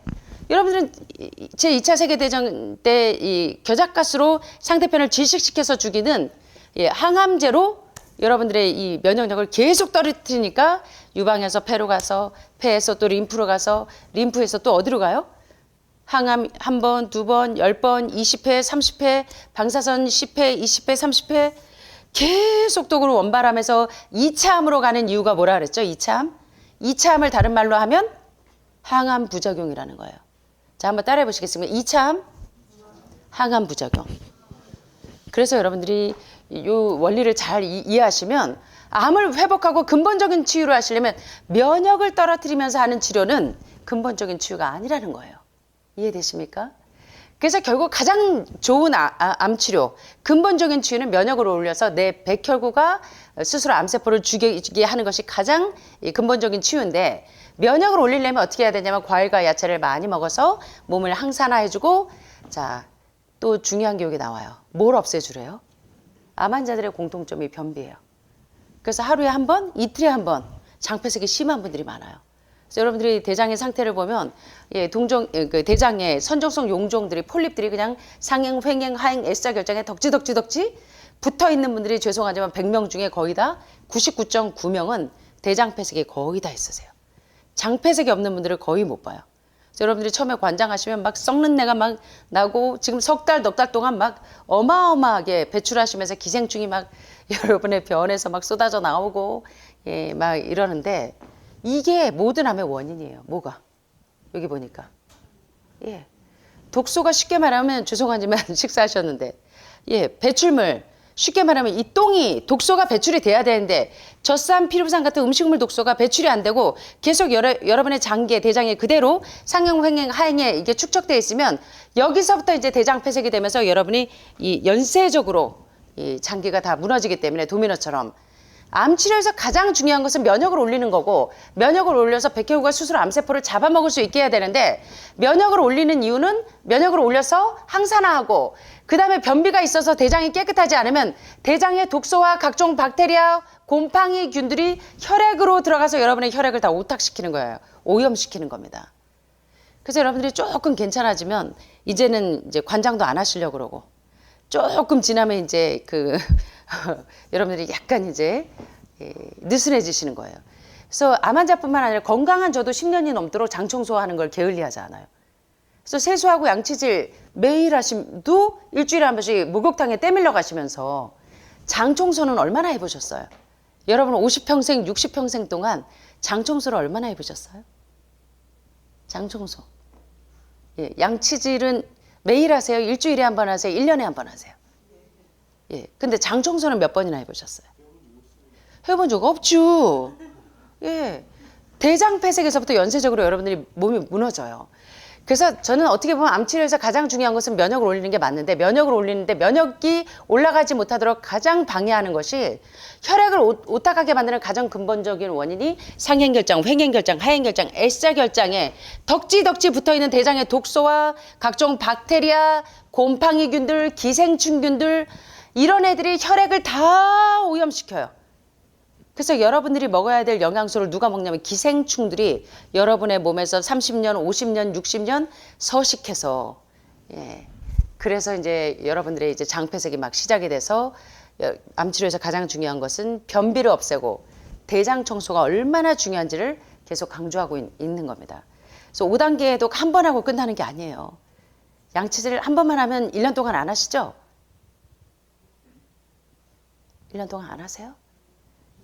여러분들은 제2차 세계대전 때 이 겨자가스로 상대편을 질식시켜서 죽이는 항암제로 여러분들의 이 면역력을 계속 떨어뜨리니까 유방에서 폐로 가서, 폐에서 또 림프로 가서, 림프에서 또 어디로 가요? 항암 1번, 2번, 10번, 20회, 30회, 방사선 10회, 20회, 30회 계속적으로 원발하면서 2차 암으로 가는 이유가 뭐라 그랬죠? 2차 암? 2차 암을 다른 말로 하면 항암 부작용이라는 거예요. 자, 한번 따라해 보시겠습니까? 2차 암? 항암 부작용. 그래서 여러분들이 이 원리를 잘 이해하시면 암을 회복하고 근본적인 치유를 하시려면 면역을 떨어뜨리면서 하는 치료는 근본적인 치유가 아니라는 거예요. 이해되십니까? 그래서 결국 가장 좋은 암 치료, 근본적인 치유는 면역을 올려서 내 백혈구가 스스로 암세포를 죽이게 하는 것이 가장 근본적인 치유인데, 면역을 올리려면 어떻게 해야 되냐면 과일과 야채를 많이 먹어서 몸을 항산화해주고, 자, 또 중요한 게 여기 나와요. 뭘 없애주래요? 암 환자들의 공통점이 변비예요. 그래서 하루에 한 번, 이틀에 한 번 장폐색이 심한 분들이 많아요. 그래서 여러분들이 대장의 상태를 보면 대장에 선종성 용종들이, 폴립들이 그냥 상행, 횡행, 하행, S자 결장에 덕지 붙어 있는 분들이 죄송하지만 100명 중에 거의 다 99.9명은 대장 폐색이 거의 다 있으세요. 장폐색이 없는 분들을 거의 못 봐요. 그래서 여러분들이 처음에 관장하시면 막 썩는 내가 막 나고, 지금 석 달, 넉 달 동안 막 어마어마하게 배출하시면서 기생충이 막 여러분의 변에서 막 쏟아져 나오고 막 이러는데, 이게 모든 암의 원인이에요. 뭐가? 여기 보니까. 독소가 쉽게 말하면, 죄송하지만 식사하셨는데, 배출물, 쉽게 말하면 이 똥이 독소가 배출이 돼야 되는데, 젖산, 피루산 같은 음식물 독소가 배출이 안 되고 계속 여러분의 장기에, 대장에 그대로 상행, 횡행, 하행에 이게 축적되어 있으면, 여기서부터 이제 대장 폐색이 되면서 여러분이 이 연쇄적으로 이 장기가 다 무너지기 때문에 도미노처럼. 암 치료에서 가장 중요한 것은 면역을 올리는 거고, 면역을 올려서 백혈구가 스스로 암세포를 잡아먹을 수 있게 해야 되는데, 면역을 올리는 이유는 면역을 올려서 항산화하고, 그 다음에 변비가 있어서 대장이 깨끗하지 않으면 대장의 독소와 각종 박테리아, 곰팡이균들이 혈액으로 들어가서 여러분의 혈액을 다 오탁시키는 거예요. 오염시키는 겁니다. 그래서 여러분들이 조금 괜찮아지면 이제는 이제 관장도 안 하시려고 그러고, 조금 지나면 이제 여러분들이 약간 이제 느슨해지시는 거예요. 그래서 암 환자뿐만 아니라 건강한 저도 10년이 넘도록 장 청소하는 걸 게을리하지 않아요. 그래서 세수하고 양치질 매일 하심도 일주일에 한 번씩 목욕탕에 때밀려 가시면서 장 청소는 얼마나 해보셨어요? 여러분 50평생, 60평생 동안 장 청소를 얼마나 해보셨어요? 장 청소. 예, 양치질은 매일 하세요? 일주일에 한 번 하세요? 1년에 한 번 하세요? 예, 근데 장 청소는 몇 번이나 해보셨어요? 해본 적 없죠. 예, 대장 폐색에서부터 연쇄적으로 여러분들이 몸이 무너져요. 그래서 저는 어떻게 보면 암 치료에서 가장 중요한 것은 면역을 올리는 게 맞는데, 면역을 올리는데 면역이 올라가지 못하도록 가장 방해하는 것이 혈액을 오탁하게 만드는 가장 근본적인 원인이 상행결장, 횡행결장, 하행결장, S자결장에 덕지덕지 붙어있는 대장의 독소와 각종 박테리아, 곰팡이균들, 기생충균들, 이런 애들이 혈액을 다 오염시켜요. 그래서 여러분들이 먹어야 될 영양소를 누가 먹냐면 기생충들이 여러분의 몸에서 30년, 50년, 60년 서식해서, 예. 그래서 이제 여러분들의 이제 장폐색이 막 시작이 돼서, 암 치료에서 가장 중요한 것은 변비를 없애고 대장 청소가 얼마나 중요한지를 계속 강조하고 있는 겁니다. 그래서 5단계도 한 번 하고 끝나는 게 아니에요. 양치질 한 번만 하면 1년 동안 안 하시죠? 1년 동안 안 하세요?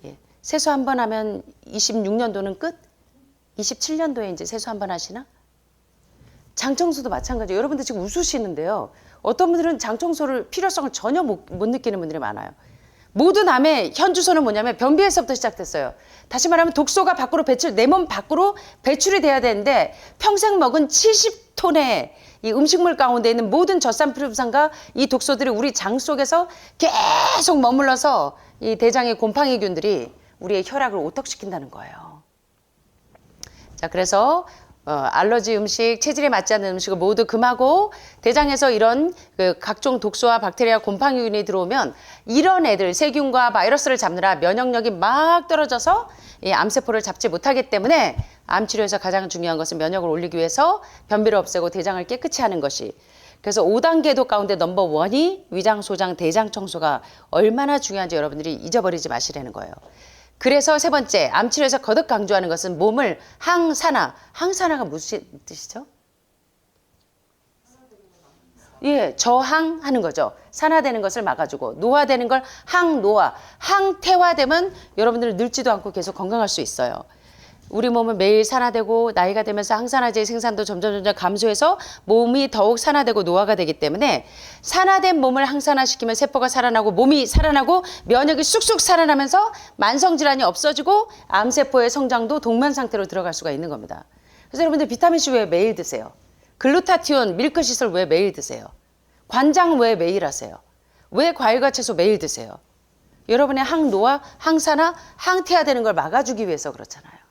예. 세수 한 번 하면 26년도는 끝? 27년도에 이제 세수 한 번 하시나? 장청소도 마찬가지예요. 여러분들 지금 웃으시는데요. 어떤 분들은 장청소를 필요성을 전혀 못 느끼는 분들이 많아요. 모든 암의 현주소는 뭐냐면 변비에서부터 시작됐어요. 다시 말하면 독소가 밖으로 내 몸 밖으로 배출이 돼야 되는데, 평생 먹은 70톤의 이 음식물 가운데 있는 모든 젖산풀음산과 이 독소들이 우리 장 속에서 계속 머물러서 이 대장의 곰팡이균들이 우리의 혈압을 오떡시킨다는 거예요. 자, 그래서 알러지 음식, 체질에 맞지 않는 음식을 모두 금하고, 대장에서 이런 각종 독소와 박테리아, 곰팡이균이 들어오면 이런 애들, 세균과 바이러스를 잡느라 면역력이 막 떨어져서 이 암세포를 잡지 못하기 때문에, 암 치료에서 가장 중요한 것은 면역을 올리기 위해서 변비를 없애고 대장을 깨끗이 하는 것이. 그래서 5단계도 가운데 넘버 1이 위장, 소장, 대장 청소가 얼마나 중요한지 여러분들이 잊어버리지 마시라는 거예요. 그래서 세 번째, 암 치료에서 거듭 강조하는 것은 몸을 항산화. 항산화가 무슨 뜻이죠? 예, 저항하는 거죠. 산화되는 것을 막아주고, 노화되는 걸 항노화, 항태화되면 여러분들은 늙지도 않고 계속 건강할 수 있어요. 우리 몸은 매일 산화되고, 나이가 되면서 항산화제의 생산도 점점 감소해서 몸이 더욱 산화되고 노화가 되기 때문에, 산화된 몸을 항산화시키면 세포가 살아나고 몸이 살아나고 면역이 쑥쑥 살아나면서 만성질환이 없어지고 암세포의 성장도 동면 상태로 들어갈 수가 있는 겁니다. 그래서 여러분들 비타민C 왜 매일 드세요? 글루타티온, 밀크시슬 왜 매일 드세요? 관장 왜 매일 하세요? 왜 과일과 채소 매일 드세요? 여러분의 항노화, 항산화, 항태화되는 걸 막아주기 위해서 그렇잖아요.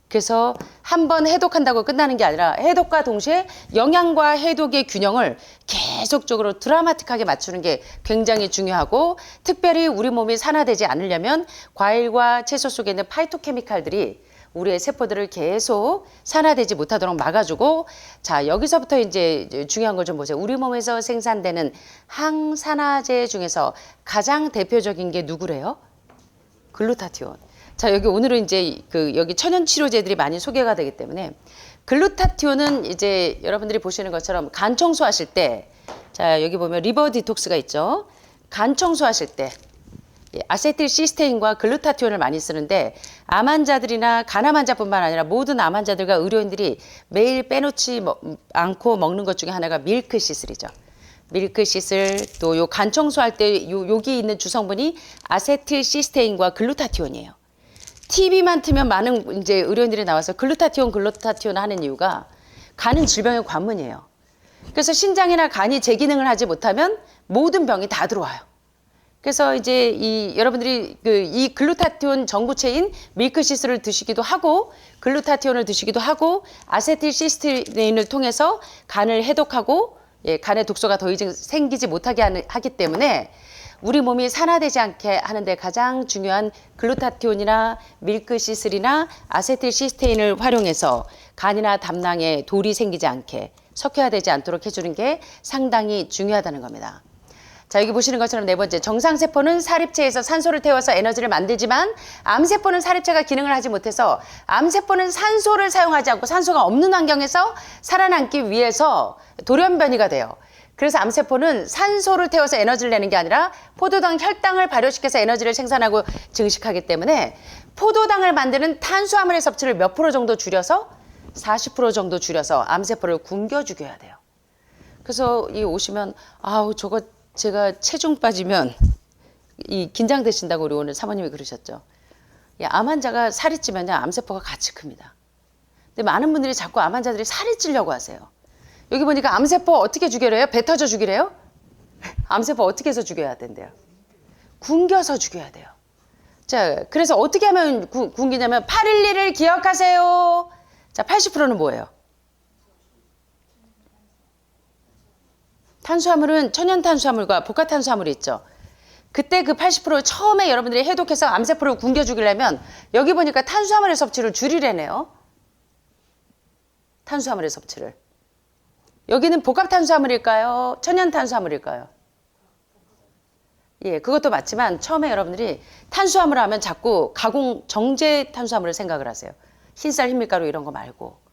그래서 한 번 해독한다고 끝나는 게 아니라, 해독과 동시에 영양과 해독의 균형을 계속적으로 드라마틱하게 맞추는 게 굉장히 중요하고, 특별히 우리 몸이 산화되지 않으려면 과일과 채소 속에 있는 파이토케미칼들이 우리의 세포들을 계속 산화되지 못하도록 막아주고, 자, 여기서부터 이제 중요한 걸 좀 보세요. 우리 몸에서 생산되는 항산화제 중에서 가장 대표적인 게 누구래요? 글루타티온. 자, 여기 오늘은 이제 여기 천연 치료제들이 많이 소개가 되기 때문에, 글루타티온은 이제 여러분들이 보시는 것처럼 간 청소하실 때, 자, 여기 보면 리버 디톡스가 있죠. 간 청소하실 때 아세틸시스테인과 글루타티온을 많이 쓰는데, 암 환자들이나 간암 환자뿐만 아니라 모든 암 환자들과 의료인들이 매일 빼놓지 않고 먹는 것 중에 하나가 밀크시슬이죠. 밀크시슬, 또 요 간 청소할 때 여기 있는 주성분이 아세틸시스테인과 글루타티온이에요. TV만 틀면 많은 이제 의료인들이 나와서 글루타티온 하는 이유가, 간은 질병의 관문이에요. 그래서 신장이나 간이 제 기능을 하지 못하면 모든 병이 다 들어와요. 그래서 이제 여러분들이 이 글루타티온 전구체인 밀크시스를 드시기도 하고 글루타티온을 드시기도 하고 아세틸시스테인을 통해서 간을 해독하고 간의 독소가 더 이상 생기지 못하게 하기 때문에 우리 몸이 산화되지 않게 하는데 가장 중요한 글루타티온이나 밀크시슬이나 아세틸시스테인을 활용해서 간이나 담낭에 돌이 생기지 않게 석회화되지 않도록 해주는 게 상당히 중요하다는 겁니다. 자, 여기 보시는 것처럼 네 번째, 정상세포는 사립체에서 산소를 태워서 에너지를 만들지만 암세포는 사립체가 기능을 하지 못해서 암세포는 산소를 사용하지 않고 산소가 없는 환경에서 살아남기 위해서 돌연변이가 돼요. 그래서 암세포는 산소를 태워서 에너지를 내는 게 아니라 포도당 혈당을 발효시켜서 에너지를 생산하고 증식하기 때문에 포도당을 만드는 탄수화물의 섭취를 몇 프로 정도 줄여서 40% 정도 줄여서 암세포를 굶겨 죽여야 돼요. 그래서 오시면 아우 저거 제가 체중 빠지면 긴장되신다고 우리 오늘 사모님이 그러셨죠. 암 환자가 살이 찌면요 암세포가 같이 큽니다. 근데 많은 분들이 자꾸 암 환자들이 살이 찌려고 하세요. 여기 보니까 암세포 어떻게 죽여래요? 배 터져 죽이래요? 암세포 어떻게 해서 죽여야 된대요? 굶겨서 죽여야 돼요. 자, 그래서 어떻게 하면 굶기냐면 812를 기억하세요. 자, 80%는 뭐예요? 탄수화물은 천연탄수화물과 복합탄수화물이 있죠. 그때 그 80% 처음에 여러분들이 해독해서 암세포를 굶겨 죽이려면 여기 보니까 탄수화물의 섭취를 줄이래네요. 탄수화물의 섭취를. 여기는 복합탄수화물일까요? 천연탄수화물일까요? 예, 그것도 맞지만 처음에 여러분들이 탄수화물 하면 자꾸 정제 탄수화물을 생각을 하세요. 흰쌀, 흰밀가루 이런 거 말고.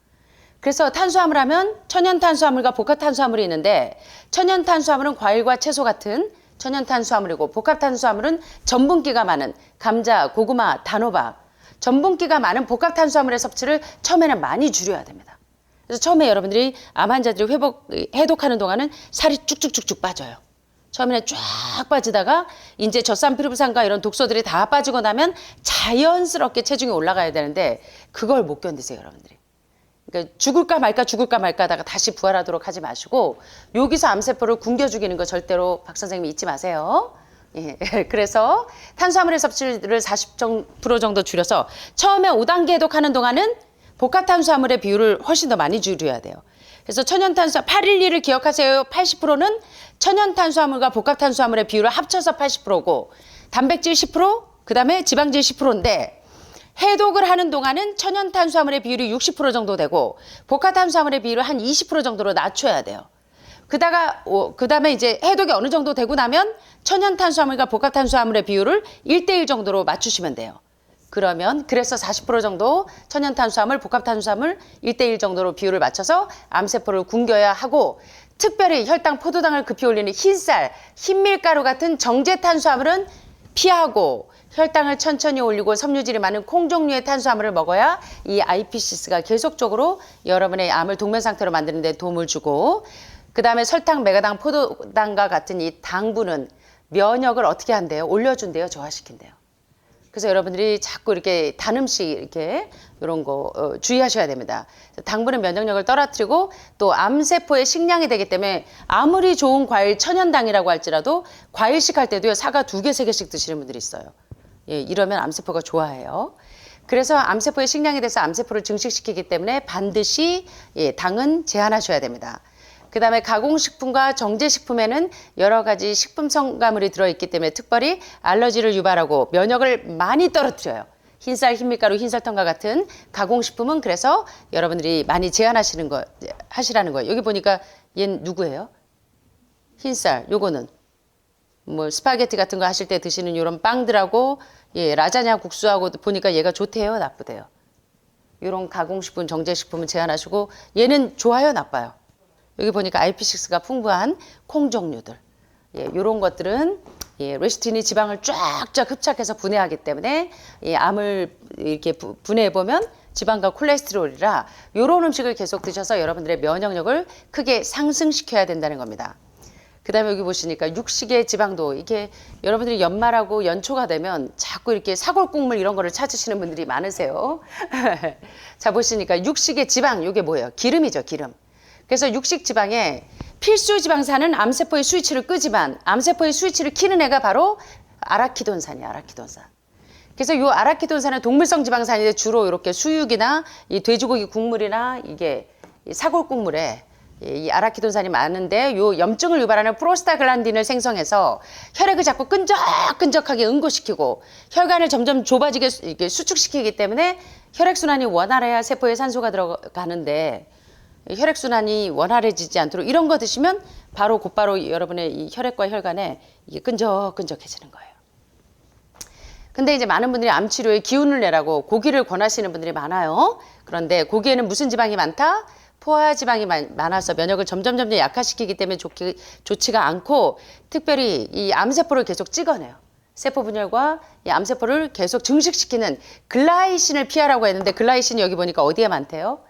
그래서 탄수화물 하면 천연탄수화물과 복합탄수화물이 있는데 천연탄수화물은 과일과 채소 같은 천연탄수화물이고 복합탄수화물은 전분기가 많은 감자, 고구마, 단호박 전분기가 많은 복합탄수화물의 섭취를 처음에는 많이 줄여야 됩니다. 그래서 처음에 여러분들이 암 환자들이 해독하는 동안은 살이 쭉쭉쭉쭉 빠져요. 처음에는 쫙 빠지다가 이제 젖산피루부산과 이런 독소들이 다 빠지고 나면 자연스럽게 체중이 올라가야 되는데 그걸 못 견디세요, 여러분들이. 그러니까 죽을까 말까 하다가 다시 부활하도록 하지 마시고 여기서 암세포를 굶겨 죽이는 거 절대로 박 선생님이 잊지 마세요. 예, 그래서 탄수화물의 섭취를 40% 정도 줄여서 처음에 5단계 해독하는 동안은 복합탄수화물의 비율을 훨씬 더 많이 줄여야 돼요. 그래서 812를 기억하세요. 80%는 천연탄수화물과 복합탄수화물의 비율을 합쳐서 80%고 단백질 10%, 그 다음에 지방질 10%인데 해독을 하는 동안은 천연탄수화물의 비율이 60% 정도 되고 복합탄수화물의 비율을 한 20% 정도로 낮춰야 돼요. 그 다음에 이제 해독이 어느 정도 되고 나면 천연탄수화물과 복합탄수화물의 비율을 1대1 정도로 맞추시면 돼요. 그래서 40% 정도 천연탄수화물, 복합탄수화물 1대1 정도로 비율을 맞춰서 암세포를 굶겨야 하고 특별히 혈당, 포도당을 급히 올리는 흰쌀, 흰밀가루 같은 정제탄수화물은 피하고 혈당을 천천히 올리고 섬유질이 많은 콩 종류의 탄수화물을 먹어야 이 IPCS가 계속적으로 여러분의 암을 동면 상태로 만드는 데 도움을 주고 그 다음에 설탕, 메가당, 포도당과 같은 이 당분은 면역을 어떻게 한대요? 올려준대요? 저하시킨대요? 그래서 여러분들이 자꾸 이렇게 단 음식 이렇게 이런 거 주의하셔야 됩니다. 당분은 면역력을 떨어뜨리고 또 암세포의 식량이 되기 때문에 아무리 좋은 과일 천연당이라고 할지라도 과일식 할 때도요 사과 2개, 3개씩 드시는 분들이 있어요. 예, 이러면 암세포가 좋아해요. 그래서 암세포의 식량이 돼서 암세포를 증식시키기 때문에 반드시 당은 제한하셔야 됩니다. 그 다음에 가공식품과 정제식품에는 여러 가지 식품 첨가물이 들어있기 때문에 특별히 알러지를 유발하고 면역을 많이 떨어뜨려요. 흰쌀, 흰밀가루, 흰설탕과 같은 가공식품은 그래서 여러분들이 많이 하시라는 거예요. 여기 보니까 얘는 누구예요? 흰쌀, 요거는 뭐 스파게티 같은 거 하실 때 드시는 이런 빵들하고 라자냐 국수하고 보니까 얘가 좋대요, 나쁘대요? 이런 가공식품, 정제식품은 제한하시고 얘는 좋아요, 나빠요? 여기 보니까 IP6가 풍부한 콩 종류들. 이런 것들은 레시틴이 지방을 쫙쫙 흡착해서 분해하기 때문에 암을 이렇게 분해해보면 지방과 콜레스테롤이라 이런 음식을 계속 드셔서 여러분들의 면역력을 크게 상승시켜야 된다는 겁니다. 그 다음에 여기 보시니까 육식의 지방도 이게 여러분들이 연말하고 연초가 되면 자꾸 이렇게 사골국물 이런 거를 찾으시는 분들이 많으세요. 자, 보시니까 육식의 지방, 이게 뭐예요? 기름이죠, 기름. 그래서 육식 지방에 필수 지방산은 암세포의 스위치를 끄지만 암세포의 스위치를 키는 애가 바로 아라키돈산이에요. 아라키돈산. 그래서 요 아라키돈산은 동물성 지방산인데 주로 이렇게 수육이나 이 돼지고기 국물이나 이게 이 사골 국물에 이 아라키돈산이 많은데 요 염증을 유발하는 프로스타글란딘을 생성해서 혈액을 자꾸 끈적끈적하게 응고시키고 혈관을 점점 좁아지게 이렇게 수축시키기 때문에 혈액순환이 원활해야 세포에 산소가 들어가는데 혈액순환이 원활해지지 않도록 이런 거 드시면 바로 곧바로 여러분의 이 혈액과 혈관에 이게 끈적끈적해지는 거예요. 근데 이제 많은 분들이 암 치료에 기운을 내라고 고기를 권하시는 분들이 많아요. 그런데 고기에는 무슨 지방이 많다? 포화 지방이 많아서 면역을 점점 약화시키기 때문에 좋지가 않고 특별히 이 암세포를 계속 찍어내요. 세포 분열과 이 암세포를 계속 증식시키는 글라이신을 피하라고 했는데 글라이신이 여기 보니까 어디에 많대요?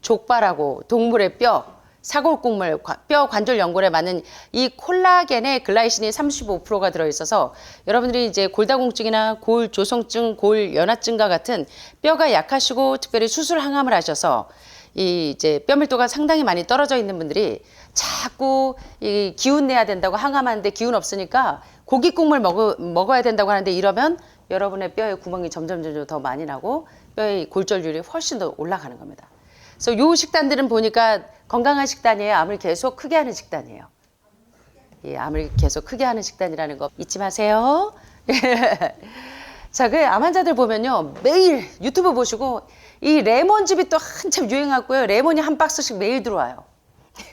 족발하고 동물의 뼈, 사골국물, 뼈 관절 연골에 많은 이 콜라겐에 글라이신이 35%가 들어있어서 여러분들이 이제 골다공증이나 골조성증, 골연화증과 같은 뼈가 약하시고 특별히 수술 항암을 하셔서 이 이제 뼈밀도가 상당히 많이 떨어져 있는 분들이 자꾸 이 기운 내야 된다고 항암하는데 기운 없으니까 고기 국물 먹어야 된다고 하는데 이러면 여러분의 뼈에 구멍이 점점 더 많이 나고 뼈의 골절률이 훨씬 더 올라가는 겁니다. 그래서 요 식단들은 보니까 건강한 식단이에요. 암을 계속 크게 하는 식단이에요. 예, 암을 계속 크게 하는 식단이라는 거 잊지 마세요. 자, 그 암 환자들 보면요. 매일 유튜브 보시고 이 레몬즙이 또 한참 유행하고요. 레몬이 한 박스씩 매일 들어와요.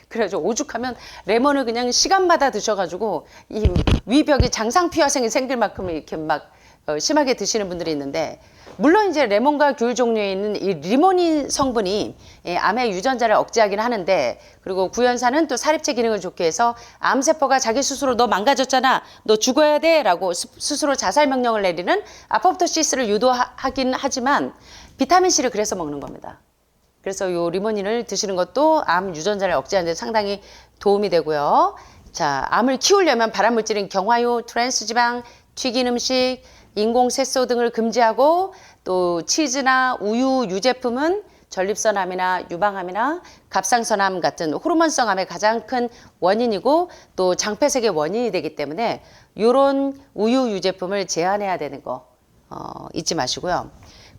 그래가지고 오죽하면 레몬을 그냥 시간마다 드셔가지고 이 위벽이 장상피화생이 생길 만큼 이렇게 막 심하게 드시는 분들이 있는데 물론 이제 레몬과 귤 종류에 있는 이 리모닌 성분이 암의 유전자를 억제하긴 하는데 그리고 구연산은 또 사립체 기능을 좋게 해서 암세포가 자기 스스로 너 망가졌잖아 너 죽어야 돼 라고 스스로 자살 명령을 내리는 아포프토시스를 유도하긴 하지만 비타민C를 그래서 먹는 겁니다. 그래서 요 리모닌을 드시는 것도 암 유전자를 억제하는 데 상당히 도움이 되고요. 자, 암을 키우려면 발암물질인 경화유, 트랜스지방, 튀긴 음식, 인공색소 등을 금지하고 또 치즈나 우유, 유제품은 전립선암이나 유방암이나 갑상선암 같은 호르몬성 암의 가장 큰 원인이고 또 장폐색의 원인이 되기 때문에 이런 우유, 유제품을 제한해야 되는 거 잊지 마시고요.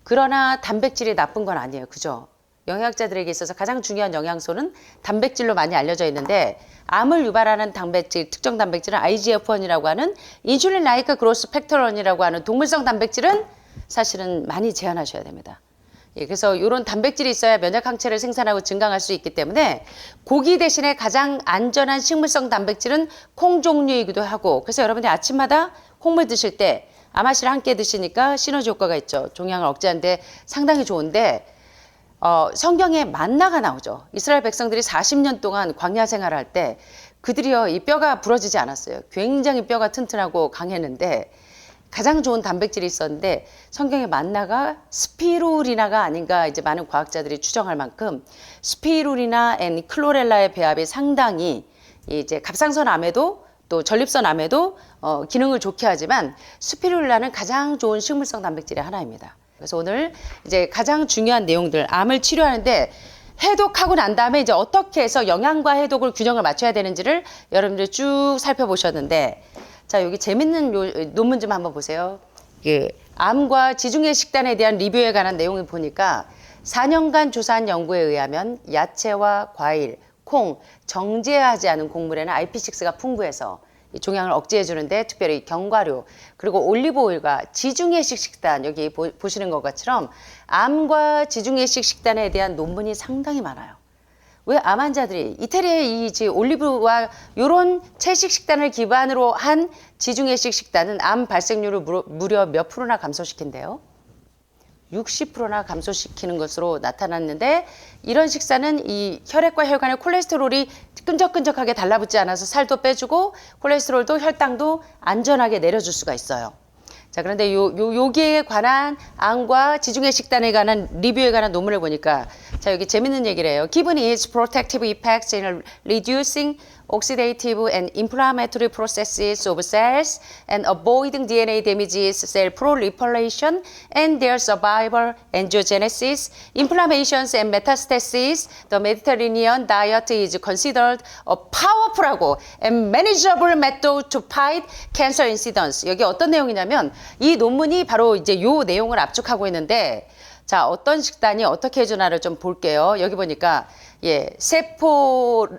그러나 단백질이 나쁜 건 아니에요. 그죠? 영양학자들에게 있어서 가장 중요한 영양소는 단백질로 많이 알려져 있는데 암을 유발하는 단백질, 특정 단백질은 IGF-1이라고 하는 인슐린 라이크 그로스 팩터론이라고 하는 동물성 단백질은 사실은 많이 제한하셔야 됩니다. 예, 그래서 이런 단백질이 있어야 면역 항체를 생산하고 증강할 수 있기 때문에 고기 대신에 가장 안전한 식물성 단백질은 콩 종류이기도 하고 그래서 여러분들이 아침마다 콩물 드실 때 아마씨를 함께 드시니까 시너지 효과가 있죠. 종양을 억제하는 데 상당히 좋은데 성경에 만나가 나오죠. 이스라엘 백성들이 40년 동안 광야 생활할 때 그들이요 이 뼈가 부러지지 않았어요. 굉장히 뼈가 튼튼하고 강했는데 가장 좋은 단백질이 있었는데 성경에 만나가 스피루리나가 아닌가 이제 많은 과학자들이 추정할 만큼 스피루리나 앤 클로렐라의 배합이 상당히 이제 갑상선암에도 또 전립선암에도 기능을 좋게 하지만 스피루리나는 가장 좋은 식물성 단백질의 하나입니다. 그래서 오늘 이제 가장 중요한 내용들 암을 치료하는데 해독하고 난 다음에 이제 어떻게 해서 영양과 해독을 균형을 맞춰야 되는지를 여러분들이 쭉 살펴보셨는데 자 여기 재밌는 논문 좀 한번 보세요. 암과 지중해 식단에 대한 리뷰에 관한 내용을 보니까 4년간 조사한 연구에 의하면 야채와 과일, 콩, 정제하지 않은 곡물에는 IP6가 풍부해서 이 종양을 억제해 주는데 특별히 견과류 그리고 올리브 오일과 지중해식 식단 여기 보시는 것처럼 암과 지중해식 식단에 대한 논문이 상당히 많아요. 왜 암 환자들이 이태리의 이 올리브와 이런 채식 식단을 기반으로 한 지중해식 식단은 암 발생률을 무려 몇 프로나 감소시킨대요? 60%나 감소시키는 것으로 나타났는데 이런 식사는 이 혈액과 혈관의 콜레스테롤이 끈적끈적하게 달라붙지 않아서 살도 빼주고 콜레스테롤도 혈당도 안전하게 내려줄 수가 있어요. 자, 자, 그런데 여기에 관한 암과 지중해 식단에 관한 리뷰에 관한 논문을 보니까 자, 여기 재밌는 얘기를 해요. Given its protective effects in reducing oxidative and inflammatory processes of cells and avoiding DNA damages, cell proliferation and their survival, angiogenesis, inflammations and metastasis, the Mediterranean diet is considered a powerful and manageable method to fight cancer incidence. 여기 어떤 내용이냐면 이 논문이 바로 이제 요 내용을 압축하고 있는데 자, 어떤 식단이 어떻게 해주나를 좀 볼게요. 여기 보니까 예, 세포의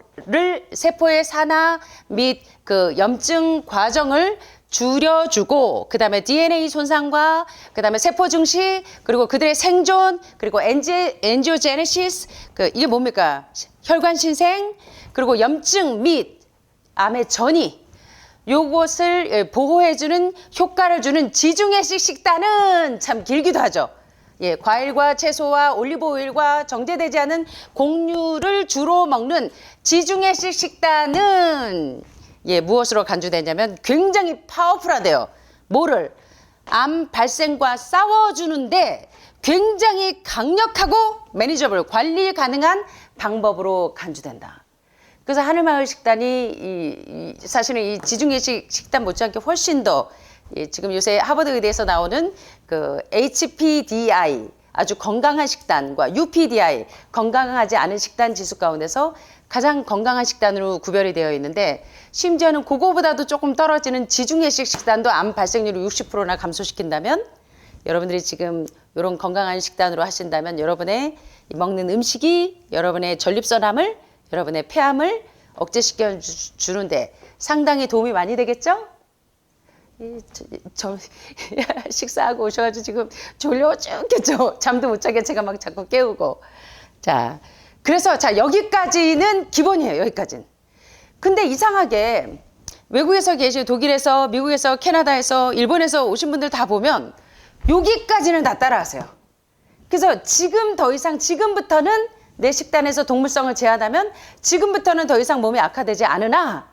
산화 및 그 염증 과정을 줄여주고 그다음에 DNA 손상과 그다음에 세포 증식 그리고 그들의 생존 그리고 엔지오제네시스 그 이게 뭡니까? 혈관 신생 그리고 염증 및 암의 전이 요것을 보호해주는 효과를 주는 지중해식 식단은 참 길기도 하죠. 예, 과일과 채소와 올리브 오일과 정제되지 않은 곡류를 주로 먹는 지중해식 식단은 예, 무엇으로 간주되냐면 굉장히 파워풀하대요. 뭐를? 암 발생과 싸워주는데 굉장히 강력하고 매니저블, 관리 가능한 방법으로 간주된다. 그래서 하늘마을 식단이 사실은 이 지중해식 식단 못지않게 훨씬 더 지금 요새 하버드 의대에서 나오는 그 HPDI 아주 건강한 식단과 UPDI 건강하지 않은 식단 지수 가운데서 가장 건강한 식단으로 구별이 되어 있는데 심지어는 그거보다도 조금 떨어지는 지중해식 식단도 암 발생률을 60%나 감소시킨다면 여러분들이 지금 이런 건강한 식단으로 하신다면 여러분의 먹는 음식이 여러분의 전립선암을 여러분의 폐암을 억제시켜 주는데 상당히 도움이 많이 되겠죠? 식사하고 오셔가지고 지금 졸려 죽겠죠. 잠도 못 자게 제가 막 자꾸 깨우고. 자, 그래서 자 여기까지는 기본이에요. 여기까지는. 근데 이상하게 외국에서 계신 독일에서 미국에서 캐나다에서 일본에서 오신 분들 다 보면 여기까지는 다 따라하세요. 그래서 지금 더 이상 지금부터는 내 식단에서 동물성을 제한하면 지금부터는 더 이상 몸이 악화되지 않으나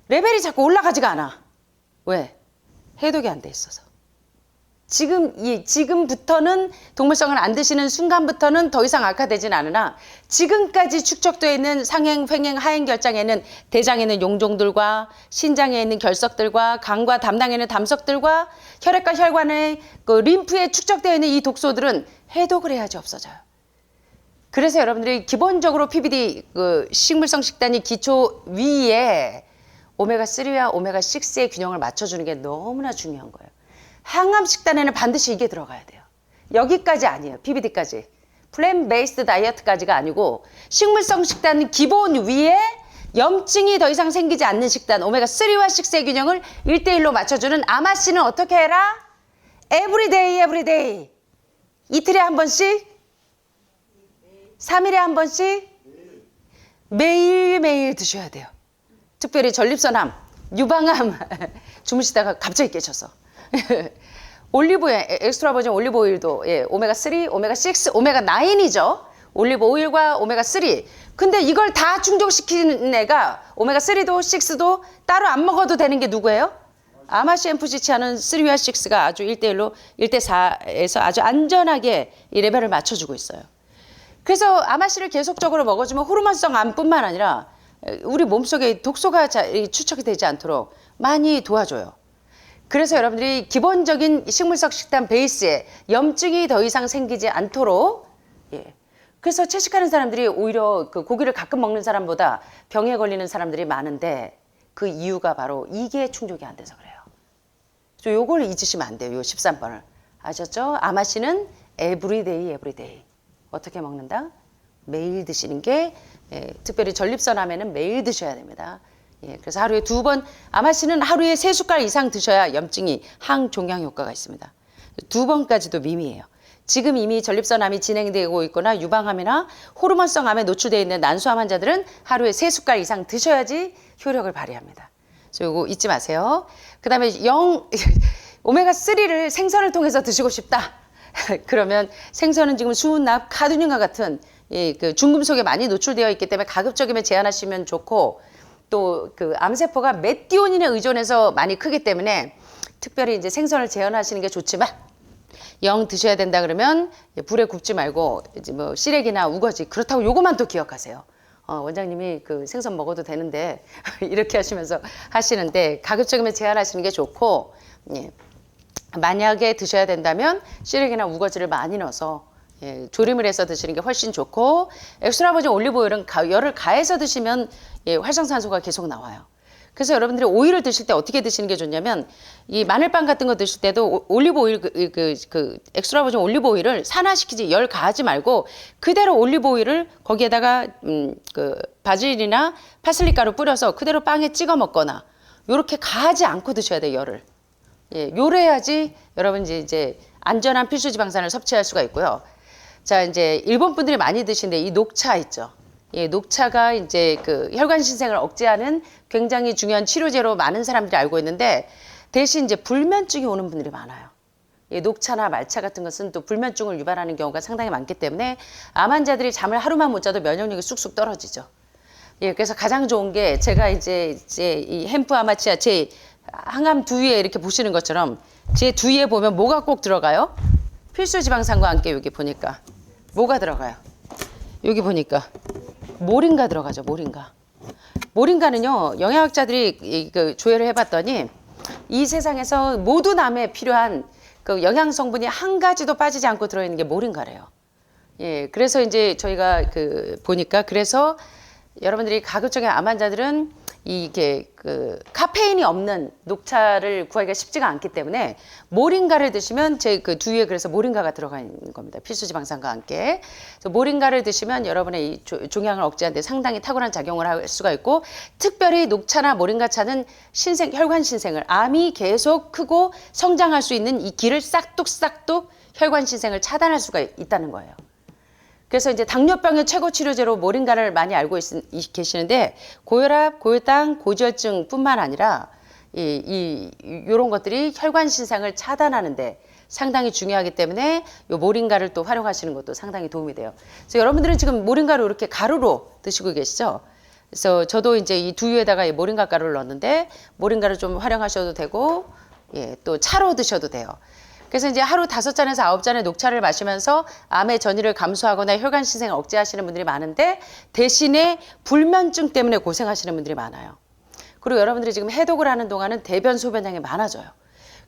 레벨이 자꾸 올라가지가 않아. 왜? 해독이 안 돼 있어서. 지금부터는 동물성을 안 드시는 순간부터는 더 이상 악화되진 않으나 지금까지 축적되어 있는 상행, 횡행, 하행 결장에는 대장에 있는 용종들과 신장에 있는 결석들과 간과 담낭에 있는 담석들과 혈액과 혈관의 그 림프에 축적되어 있는 이 독소들은 해독을 해야지 없어져요. 그래서 여러분들이 기본적으로 PBD 그 식물성 식단이 기초 위에 오메가3와 오메가6의 균형을 맞춰주는 게 너무나 중요한 거예요. 항암 식단에는 반드시 이게 들어가야 돼요. 여기까지 아니에요. PBD까지. 플랜 베이스드 다이어트까지가 아니고 식물성 식단 기본 위에 염증이 더 이상 생기지 않는 식단 오메가3와 6의 균형을 1대1로 맞춰주는 아마씨는 어떻게 해라? 에브리데이 이틀에 한 번씩 3일에 한 번씩 매일매일 드셔야 돼요. 특별히 전립선암, 유방암 주무시다가 갑자기 깨셔서 올리브오일, 엑스트라 버진 올리브오일도 예, 오메가3, 오메가6, 오메가9이죠. 올리브오일과 오메가3. 근데 이걸 다 충족시키는 애가 오메가3도 6도 따로 안 먹어도 되는 게 누구예요? 아마CM프지치하는 3와 6가 아주 1대1로 1대4에서 아주 안전하게 이 레벨을 맞춰주고 있어요. 그래서 아마씨를 계속적으로 먹어주면 호르몬성 암뿐만 아니라 우리 몸속에 독소가 추적이 되지 않도록 많이 도와줘요. 그래서 여러분들이 기본적인 식물성 식단 베이스에 염증이 더 이상 생기지 않도록 예. 그래서 채식하는 사람들이 오히려 그 고기를 가끔 먹는 사람보다 병에 걸리는 사람들이 많은데 그 이유가 바로 이게 충족이 안 돼서 그래요. 그래서 요걸 잊으시면 안 돼요. 요 13번을. 아셨죠? 아마씨는 에브리데이. 어떻게 먹는다? 매일 드시는 게 특별히 전립선암에는 매일 드셔야 됩니다. 예, 그래서 하루에 2번 아마씨는 하루에 3숟갈 이상 드셔야 염증이 항종양 효과가 있습니다. 2번까지도 미미해요. 지금 이미 전립선암이 진행되고 있거나 유방암이나 호르몬성 암에 노출되어 있는 난소암 환자들은 하루에 3숟갈 이상 드셔야지 효력을 발휘합니다. 그래서 이거 잊지 마세요. 그 다음에 오메가3를 생선을 통해서 드시고 싶다. 그러면 생선은 지금 수은납, 카드뮴과 같은 그 중금속에 많이 노출되어 있기 때문에 가급적이면 제한하시면 좋고 또 그 암세포가 메티오닌에 의존해서 많이 크기 때문에 특별히 이제 생선을 재현하시는 게 좋지만 영 드셔야 된다 그러면 불에 굽지 말고 이제 뭐 시래기나 우거지 그렇다고 요거만 또 기억하세요. 원장님이 그 생선 먹어도 되는데 이렇게 하시면서 하시는데 가급적이면 제한하시는 게 좋고 예. 만약에 드셔야 된다면 시래기나 우거지를 많이 넣어서 예, 조림을 해서 드시는 게 훨씬 좋고 엑스트라 버진 올리브 오일은 열을 가해서 드시면 예, 활성산소가 계속 나와요. 그래서 여러분들이 오일을 드실 때 어떻게 드시는 게 좋냐면 이 마늘빵 같은 거 드실 때도 올리브 오일 그 엑스트라 버진 올리브 오일을 산화시키지 열 가하지 말고 그대로 올리브 오일을 거기에다가 그 바질이나 파슬리 가루 뿌려서 그대로 빵에 찍어 먹거나 요렇게 가하지 않고 드셔야 돼요, 열을. 예, 요래야지 여러분 이제 안전한 필수 지방산을 섭취할 수가 있고요. 자, 이제 일본 분들이 많이 드시는데 이 녹차 있죠. 예, 녹차가 이제 그 혈관 신생을 억제하는 굉장히 중요한 치료제로 많은 사람들이 알고 있는데 대신 이제 불면증이 오는 분들이 많아요. 예, 녹차나 말차 같은 것은 또 불면증을 유발하는 경우가 상당히 많기 때문에 암 환자들이 잠을 하루만 못 자도 면역력이 쑥쑥 떨어지죠. 예, 그래서 가장 좋은 게 제가 이제 이 햄프 아마치아 제 항암 두위에 이렇게 보시는 것처럼 제 두위에 보면 뭐가 꼭 들어가요? 필수 지방산과 함께 여기 보니까 뭐가 들어가요? 여기 보니까 모링가 들어가죠. 모링가. 모링가는요. 영양학자들이 그 조회를 해봤더니 이 세상에서 모든 암에 필요한 그 영양 성분이 한 가지도 빠지지 않고 들어있는 게 모링가래요. 예, 그래서 이제 저희가 그 보니까 그래서 여러분들이 가급적인 암 환자들은 이게 그 카페인이 없는 녹차를 구하기가 쉽지가 않기 때문에 모링가를 드시면 제 그 두유에 그래서 모링가가 들어가 있는 겁니다. 필수 지방산과 함께. 그래서 모링가를 드시면 여러분의 이 종양을 억제하는 데 상당히 탁월한 작용을 할 수가 있고 특별히 녹차나 모링가차는 혈관 신생을 암이 계속 크고 성장할 수 있는 이 길을 싹둑 혈관 신생을 차단할 수가 있다는 거예요. 그래서 이제 당뇨병의 최고 치료제로 모링가를 많이 알고 계시는데 고혈압, 고혈당, 고지혈증뿐만 아니라 이런 것들이 혈관 신상을 차단하는데 상당히 중요하기 때문에 이 모링가를 또 활용하시는 것도 상당히 도움이 돼요. 그래서 여러분들은 지금 모링가를 이렇게 가루로 드시고 계시죠? 그래서 저도 이제 이 두유에다가 이 모링가 가루를 넣었는데 모링가를 좀 활용하셔도 되고 예, 또 차로 드셔도 돼요. 그래서 이제 하루 5잔에서 9잔의 녹차를 마시면서 암의 전이를 감소하거나 혈관 신생을 억제하시는 분들이 많은데 대신에 불면증 때문에 고생하시는 분들이 많아요. 그리고 여러분들이 지금 해독을 하는 동안은 대변 소변량이 많아져요.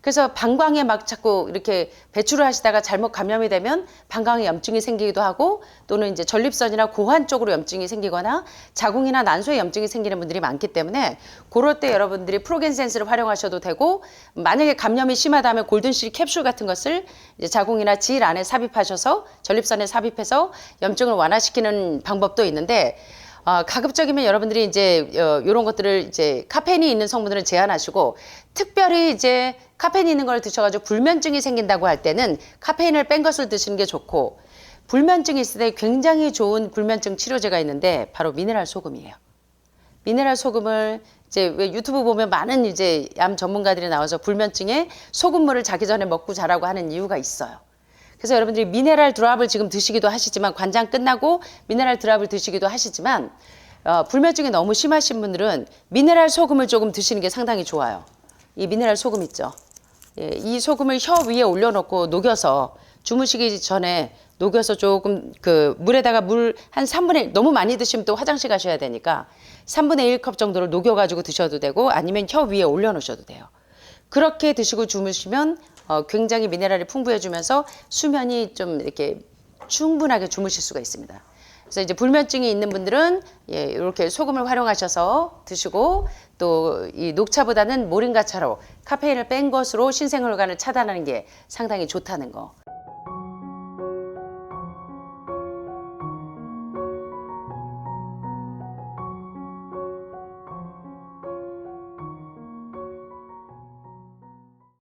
그래서 방광에 막 자꾸 이렇게 배출을 하시다가 잘못 감염이 되면 방광에 염증이 생기기도 하고 또는 이제 전립선이나 고환 쪽으로 염증이 생기거나 자궁이나 난소에 염증이 생기는 분들이 많기 때문에 그럴 때 여러분들이 프로겐센스를 활용하셔도 되고 만약에 감염이 심하다면 골든실 캡슐 같은 것을 이제 자궁이나 질 안에 삽입하셔서 전립선에 삽입해서 염증을 완화시키는 방법도 있는데 가급적이면 여러분들이 이제 이런 것들을 이제 카페인이 있는 성분들을 제한하시고 특별히 이제 카페인이 있는 걸 드셔가지고 불면증이 생긴다고 할 때는 카페인을 뺀 것을 드시는 게 좋고 불면증이 있을 때 굉장히 좋은 불면증 치료제가 있는데 바로 미네랄 소금이에요. 미네랄 소금을 이제 왜 유튜브 보면 많은 이제 암 전문가들이 나와서 불면증에 소금물을 자기 전에 먹고 자라고 하는 이유가 있어요. 그래서 여러분들이 미네랄 드랍을 지금 드시기도 하시지만 관장 끝나고 미네랄 드랍을 드시기도 하시지만 불면증이 너무 심하신 분들은 미네랄 소금을 조금 드시는 게 상당히 좋아요. 이 미네랄 소금 있죠. 예, 이 소금을 혀 위에 올려놓고 녹여서 주무시기 전에 녹여서 조금 그 물에다가 물 한 3분의 1 너무 많이 드시면 또 화장실 가셔야 되니까 3분의 1컵 정도를 녹여가지고 드셔도 되고 아니면 혀 위에 올려놓으셔도 돼요. 그렇게 드시고 주무시면 굉장히 미네랄이 풍부해지면서 수면이 좀 이렇게 충분하게 주무실 수가 있습니다. 그래서 이제 불면증이 있는 분들은 예, 이렇게 소금을 활용하셔서 드시고 또 이 녹차보다는 모링가차로 카페인을 뺀 것으로 신생혈관을 차단하는 게 상당히 좋다는 거.